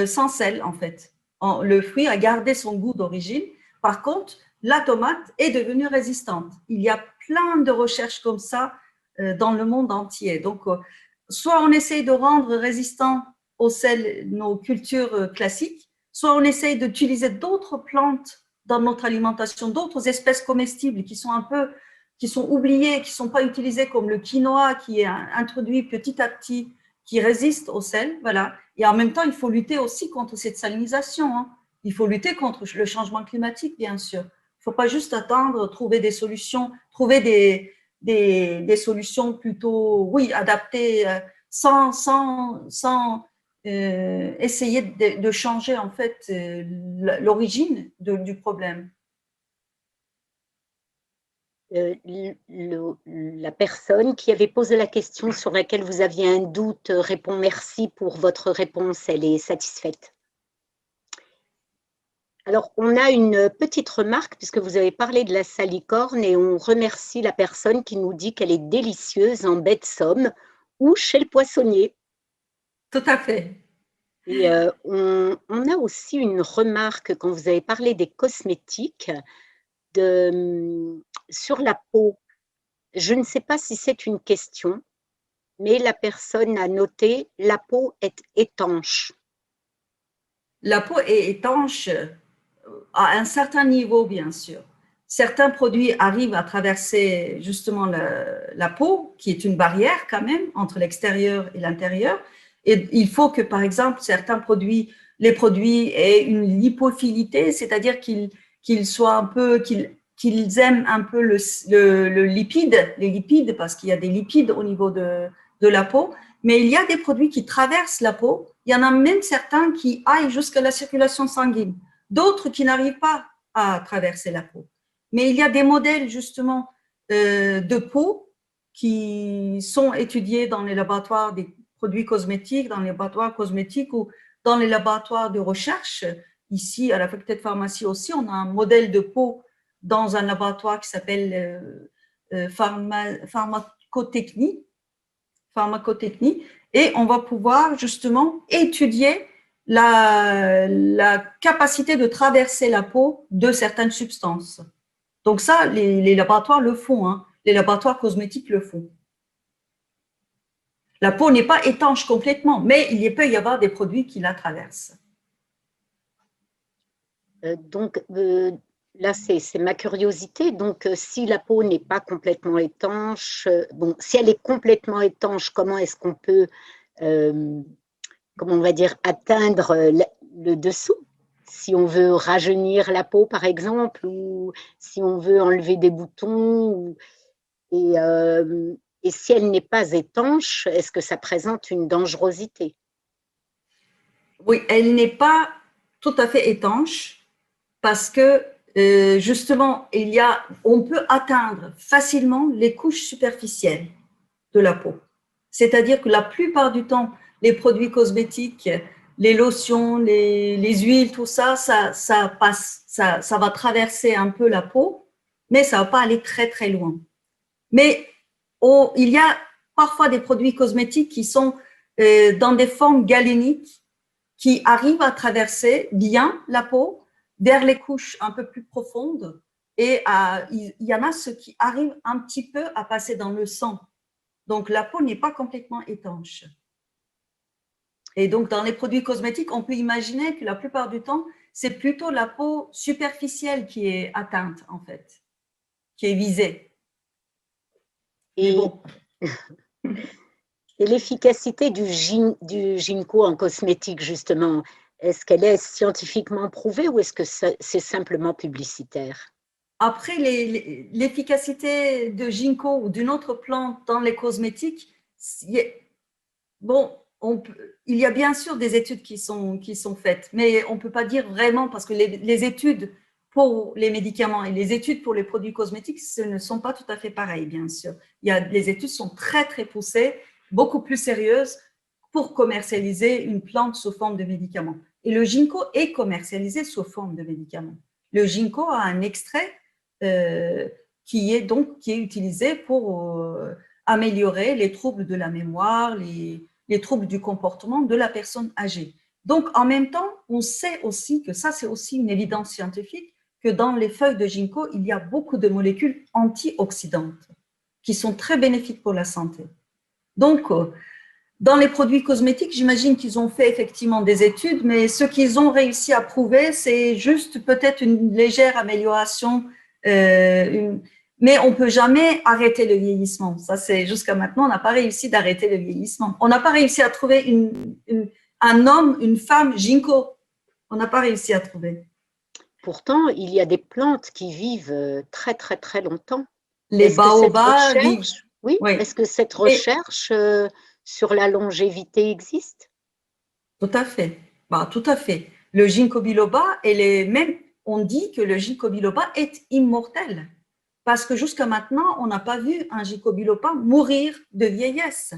sans sel, en fait. Le fruit a gardé son goût d'origine. Par contre, la tomate est devenue résistante. Il y a plein de recherches comme ça dans le monde entier. Donc, soit on essaye de rendre résistant au sel nos cultures classiques, soit on essaye d'utiliser d'autres plantes dans notre alimentation, d'autres espèces comestibles qui sont oubliées, qui ne sont pas utilisées, comme le quinoa qui est introduit petit à petit, qui résiste au sel, voilà. Et en même temps, il faut lutter aussi contre cette salinisation, hein. Il faut lutter contre le changement climatique, bien sûr. Il ne faut pas juste attendre, trouver des solutions, trouver des solutions plutôt, oui, adaptées, sans essayer de changer en fait l'origine du problème. La personne qui avait posé la question sur laquelle vous aviez un doute répond merci pour votre réponse, elle est satisfaite. Alors, on a une petite remarque puisque vous avez parlé de la salicorne et on remercie la personne qui nous dit qu'elle est délicieuse en baie de Somme ou chez le poissonnier. Tout à fait. Et on a aussi une remarque quand vous avez parlé des cosmétiques sur la peau. Je ne sais pas si c'est une question, mais la personne a noté « la peau est étanche ». La peau est étanche à un certain niveau, bien sûr. Certains produits arrivent à traverser justement la peau, qui est une barrière quand même entre l'extérieur et l'intérieur. Et il faut que, par exemple, les produits aient une lipophilité, c'est-à-dire qu'ils soient un peu, qu'ils qu'ils aiment un peu le lipide, les lipides, parce qu'il y a des lipides au niveau de la peau, mais il y a des produits qui traversent la peau. Il y en a même certains qui aillent jusqu'à la circulation sanguine, d'autres qui n'arrivent pas à traverser la peau. Mais il y a des modèles justement de peau qui sont étudiés dans les laboratoires des produits cosmétiques, dans les laboratoires cosmétiques ou dans les laboratoires de recherche. Ici, à la faculté de pharmacie aussi, on a un modèle de peau dans un laboratoire qui s'appelle pharmacotechnie, et on va pouvoir justement étudier la capacité de traverser la peau de certaines substances. Donc ça, les laboratoires le font, hein. Les laboratoires cosmétiques le font. La peau n'est pas étanche complètement, mais il peut y avoir des produits qui la traversent. Donc, là, c'est ma curiosité. Donc, si la peau n'est pas complètement étanche, bon, si elle est complètement étanche, comment est-ce qu'on peut, comment on va dire, atteindre le dessous? Si on veut rajeunir la peau, par exemple, ou si on veut enlever des boutons, et si elle n'est pas étanche, est-ce que ça présente une dangerosité? Oui, elle n'est pas tout à fait étanche parce que justement, on peut atteindre facilement les couches superficielles de la peau. C'est-à-dire que la plupart du temps, les produits cosmétiques, les lotions, les huiles, tout ça, ça passe, ça va traverser un peu la peau, mais ça ne va pas aller très, très loin. Mais il y a parfois des produits cosmétiques qui sont dans des formes galéniques qui arrivent à traverser bien la peau vers les couches un peu plus profondes. Et il y en a ceux qui arrivent un petit peu à passer dans le sang. Donc, la peau n'est pas complètement étanche. Et donc, dans les produits cosmétiques, on peut imaginer que la plupart du temps, c'est plutôt la peau superficielle qui est atteinte, en fait, qui est visée. Et, bon. Et l'efficacité du ginkgo en cosmétique, justement, est-ce qu'elle est scientifiquement prouvée ou est-ce que c'est simplement publicitaire? Après, l'efficacité de ginkgo ou d'une autre plante dans les cosmétiques, bon, il y a bien sûr des études qui sont faites, mais on ne peut pas dire vraiment parce que les études pour les médicaments et les études pour les produits cosmétiques, ce ne sont pas tout à fait pareilles, bien sûr. Les études sont très, très poussées, beaucoup plus sérieuses pour commercialiser une plante sous forme de médicament. Et le ginkgo est commercialisé sous forme de médicament. Le ginkgo a un extrait qui est utilisé pour améliorer les troubles de la mémoire, les troubles du comportement de la personne âgée. Donc, en même temps, on sait aussi que ça, c'est aussi une évidence scientifique, que dans les feuilles de ginkgo, il y a beaucoup de molécules antioxydantes qui sont très bénéfiques pour la santé. Donc, dans les produits cosmétiques, j'imagine qu'ils ont fait effectivement des études, mais ce qu'ils ont réussi à prouver, c'est juste peut-être une légère amélioration, mais on ne peut jamais arrêter le vieillissement. Ça, c'est jusqu'à maintenant, on n'a pas réussi d'arrêter le vieillissement. On n'a pas réussi à trouver un homme, une femme ginkgo. On n'a pas réussi à trouver. Pourtant, il y a des plantes qui vivent très, très, très longtemps. Les baobabs vivent. Oui, Oui. Est-ce que cette recherche sur la longévité existe? Tout à fait. Bah, tout à fait. Le ginkgo biloba, on dit que le ginkgo biloba est immortel. Parce que jusqu'à maintenant, on n'a pas vu un ginkgo biloba mourir de vieillesse.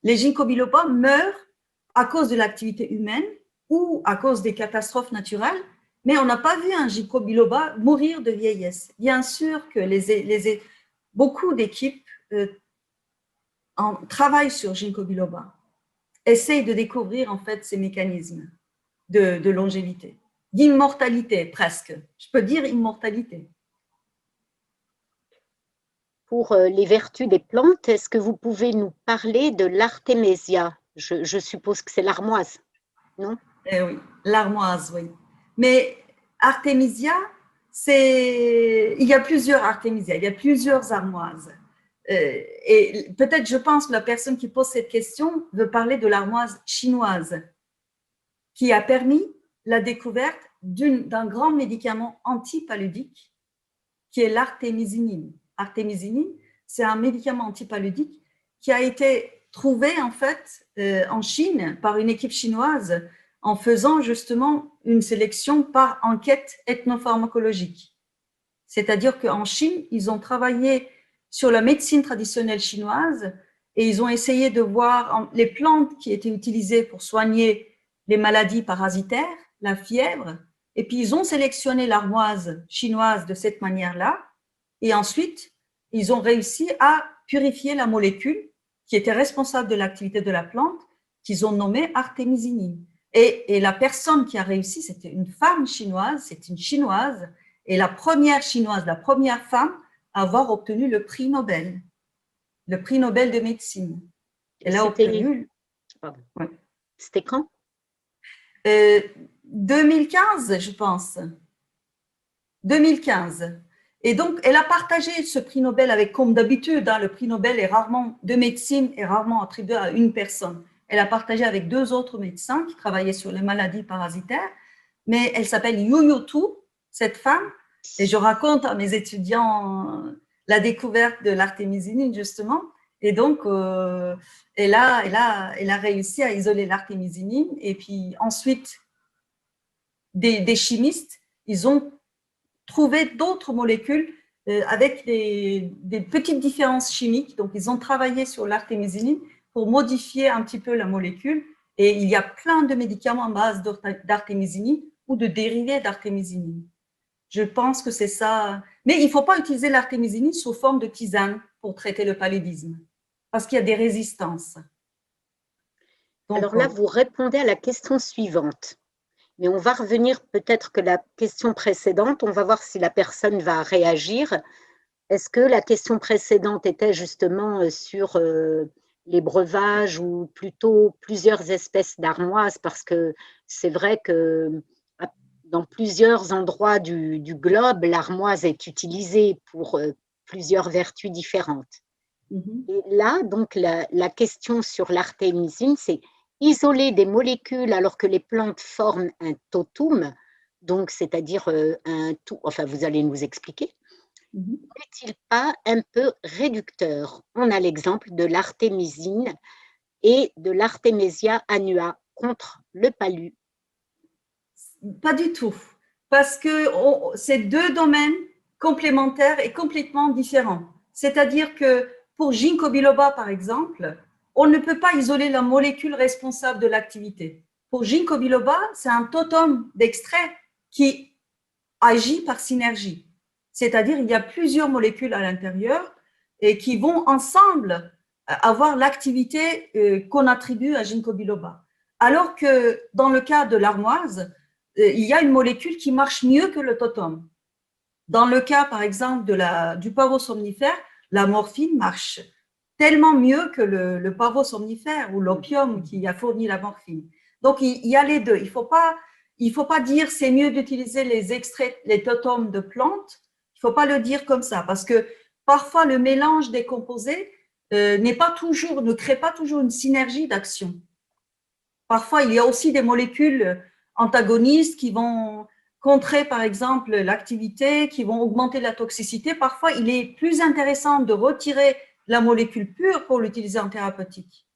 Les ginkgo biloba meurent à cause de l'activité humaine ou à cause des catastrophes naturelles, mais on n'a pas vu un ginkgo biloba mourir de vieillesse. Bien sûr que beaucoup d'équipes travaillent sur ginkgo biloba, essayent de découvrir en fait ces mécanismes de longévité, d'immortalité presque. Je peux dire immortalité. Pour les vertus des plantes, est-ce que vous pouvez nous parler de l'artémisia? Je suppose que c'est l'armoise, non? Oui, l'armoise, oui. Mais artémisia, il y a plusieurs artémisia, il y a plusieurs armoises. Et peut-être, je pense que la personne qui pose cette question veut parler de l'armoise chinoise, qui a permis la découverte d'un grand médicament antipaludique qui est l'artémisinine. Artémisinine, c'est un médicament antipaludique qui a été trouvé en fait en Chine par une équipe chinoise en faisant justement une sélection par enquête ethnopharmacologique. C'est-à-dire qu'en Chine, ils ont travaillé sur la médecine traditionnelle chinoise et ils ont essayé de voir les plantes qui étaient utilisées pour soigner les maladies parasitaires, la fièvre, et puis ils ont sélectionné l'armoise chinoise de cette manière-là, et ensuite, ils ont réussi à purifier la molécule qui était responsable de l'activité de la plante, qu'ils ont nommée artémisinine. Et la personne qui a réussi, c'était une femme chinoise, c'est une chinoise, et la première chinoise, la première femme à avoir obtenu le prix Nobel de médecine. Elle a obtenu. Ouais. C'était quand 2015, je pense. 2015. Et donc, elle a partagé ce prix Nobel avec, comme d'habitude, hein, le prix Nobel est rarement de médecine est rarement attribué à une personne. Elle a partagé avec 2 autres médecins qui travaillaient sur les maladies parasitaires, mais elle s'appelle Yu Yu Tu, cette femme, et je raconte à mes étudiants la découverte de l'artémisinine, justement, et donc, elle a réussi à isoler l'artémisinine, et puis ensuite, des chimistes, ils ont trouvé d'autres molécules avec des petites différences chimiques. Donc, ils ont travaillé sur l'artémisinine pour modifier un petit peu la molécule. Et il y a plein de médicaments en base d'artémisinine ou de dérivés d'artémisinine. Je pense que c'est ça. Mais il ne faut pas utiliser l'artémisinine sous forme de tisane pour traiter le paludisme, parce qu'il y a des résistances. Donc, alors là, vous répondez à la question suivante. Mais on va revenir peut-être que la question précédente, on va voir si la personne va réagir. Est-ce que la question précédente était justement sur les breuvages ou plutôt plusieurs espèces d'armoises? Parce que c'est vrai que dans plusieurs endroits du globe, l'armoise est utilisée pour plusieurs vertus différentes. Et là, donc, la question sur l'artémisine, c'est isoler des molécules alors que les plantes forment un totum, donc c'est-à-dire un tout, enfin vous allez nous expliquer, n'est-il pas un peu réducteur? On a l'exemple de l'artémisine et de l'Artemisia annua contre le palu. Pas du tout, parce que c'est 2 domaines complémentaires et complètement différents. C'est-à-dire que pour Ginkgo biloba, par exemple, on ne peut pas isoler la molécule responsable de l'activité. Pour Ginkgo biloba, c'est un totem d'extrait qui agit par synergie. C'est-à-dire il y a plusieurs molécules à l'intérieur et qui vont ensemble avoir l'activité qu'on attribue à Ginkgo biloba. Alors que dans le cas de l'armoise, il y a une molécule qui marche mieux que le totem. Dans le cas, par exemple, du pavot somnifère, la morphine marche tellement mieux que le pavot somnifère ou l'opium qui a fourni la morphine. Donc, il y a les deux. Il ne faut pas dire c'est mieux d'utiliser les extraits, les totems de plantes. Il ne faut pas le dire comme ça parce que parfois, le mélange des composés ne crée pas toujours une synergie d'action. Parfois, il y a aussi des molécules antagonistes qui vont contrer, par exemple, l'activité, qui vont augmenter la toxicité. Parfois, il est plus intéressant de retirer la molécule pure pour l'utiliser en thérapeutique.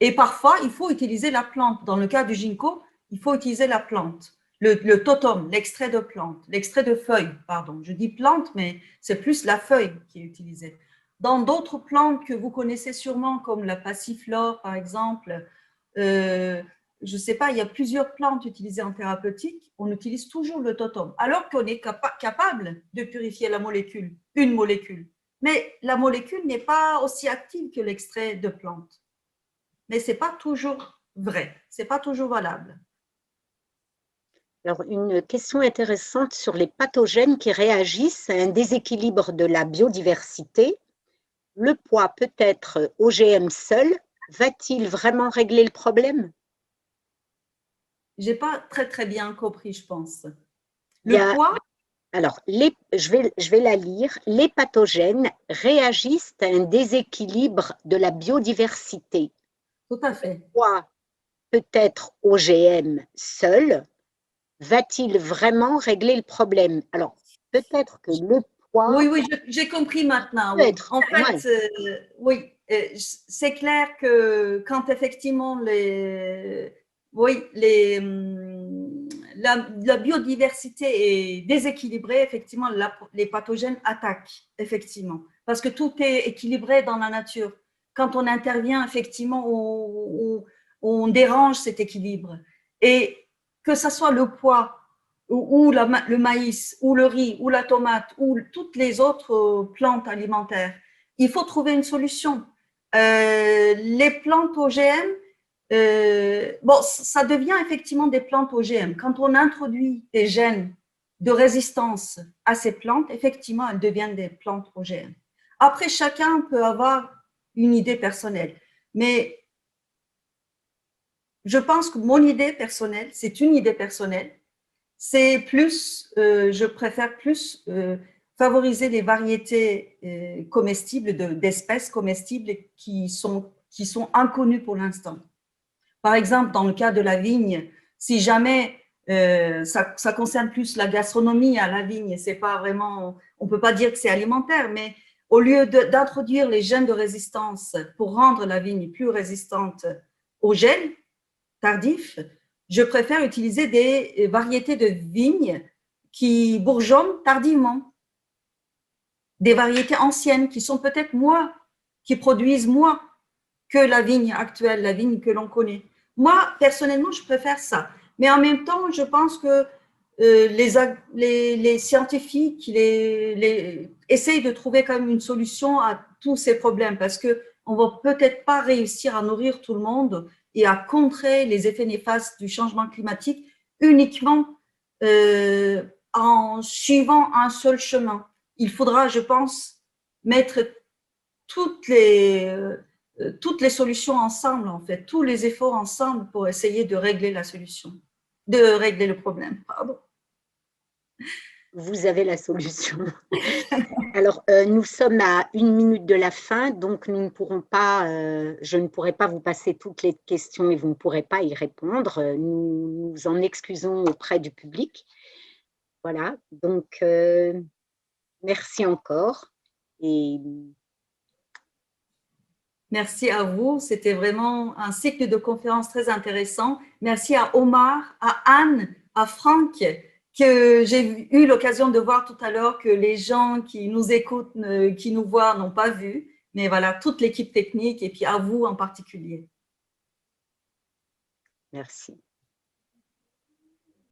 Et parfois, il faut utiliser la plante. Dans le cas du ginkgo, il faut utiliser la plante, le totem, l'extrait de plante, l'extrait de feuille, pardon. Je dis plante, mais c'est plus la feuille qui est utilisée. Dans d'autres plantes que vous connaissez sûrement, comme la passiflore, par exemple, je ne sais pas, il y a plusieurs plantes utilisées en thérapeutique, on utilise toujours le totem, alors qu'on est capable de purifier la molécule, une molécule. Mais la molécule n'est pas aussi active que l'extrait de plante. Mais ce n'est pas toujours vrai, ce n'est pas toujours valable. Alors, une question intéressante sur les pathogènes qui réagissent à un déséquilibre de la biodiversité. Le poids peut être OGM seul. Va-t-il vraiment régler le problème? Je n'ai pas très bien compris, je pense. Le poids? Alors, je vais la lire. Les pathogènes réagissent à un déséquilibre de la biodiversité. Tout à fait. Le poids peut être OGM seul. Va-t-il vraiment régler le problème? Alors, peut-être que le poids Oui, j'ai compris maintenant. peut Oui. être En pas mal. fait, oui, c'est clair que quand effectivement oui, la biodiversité est déséquilibrée, effectivement, les pathogènes attaquent, effectivement, parce que tout est équilibré dans la nature. Quand on intervient, effectivement, on dérange cet équilibre. Et que ce soit le poids, ou le maïs, ou le riz, ou la tomate, ou toutes les autres plantes alimentaires. Il faut trouver une solution. Les plantes OGM, bon, ça devient effectivement des plantes OGM. Quand on introduit des gènes de résistance à ces plantes, effectivement, elles deviennent des plantes OGM. Après, chacun peut avoir une idée personnelle. Mais je pense que mon idée personnelle, c'est une idée personnelle, c'est plus, je préfère plus favoriser les variétés comestibles, d'espèces comestibles qui sont inconnues pour l'instant. Par exemple, dans le cas de la vigne, si jamais ça concerne plus la gastronomie à la vigne, c'est pas vraiment, on peut pas dire que c'est alimentaire, mais au lieu d'introduire les gènes de résistance pour rendre la vigne plus résistante aux gènes tardifs, je préfère utiliser des variétés de vignes qui bourgeonnent tardivement, des variétés anciennes qui sont peut-être moins, qui produisent moins que la vigne actuelle, la vigne que l'on connaît. Moi, personnellement, je préfère ça. Mais en même temps, je pense que les scientifiques essayent de trouver quand même une solution à tous ces problèmes parce qu'on ne va peut-être pas réussir à nourrir tout le monde et à contrer les effets néfastes du changement climatique uniquement en suivant un seul chemin. Il faudra, je pense, mettre toutes les solutions ensemble, en fait, tous les efforts ensemble pour essayer de régler de régler le problème. Pardon. Vous avez la solution. Alors, nous sommes à 1 minute de la fin, donc nous ne pourrons pas, je ne pourrai pas vous passer toutes les questions et vous ne pourrez pas y répondre. Nous nous en excusons auprès du public. Voilà, donc merci encore. Et merci à vous. C'était vraiment un cycle de conférences très intéressant. Merci à Omar, à Anne, à Franck, que j'ai eu l'occasion de voir tout à l'heure, que les gens qui nous écoutent, qui nous voient, n'ont pas vu. Mais voilà, toute l'équipe technique et puis à vous en particulier. merci.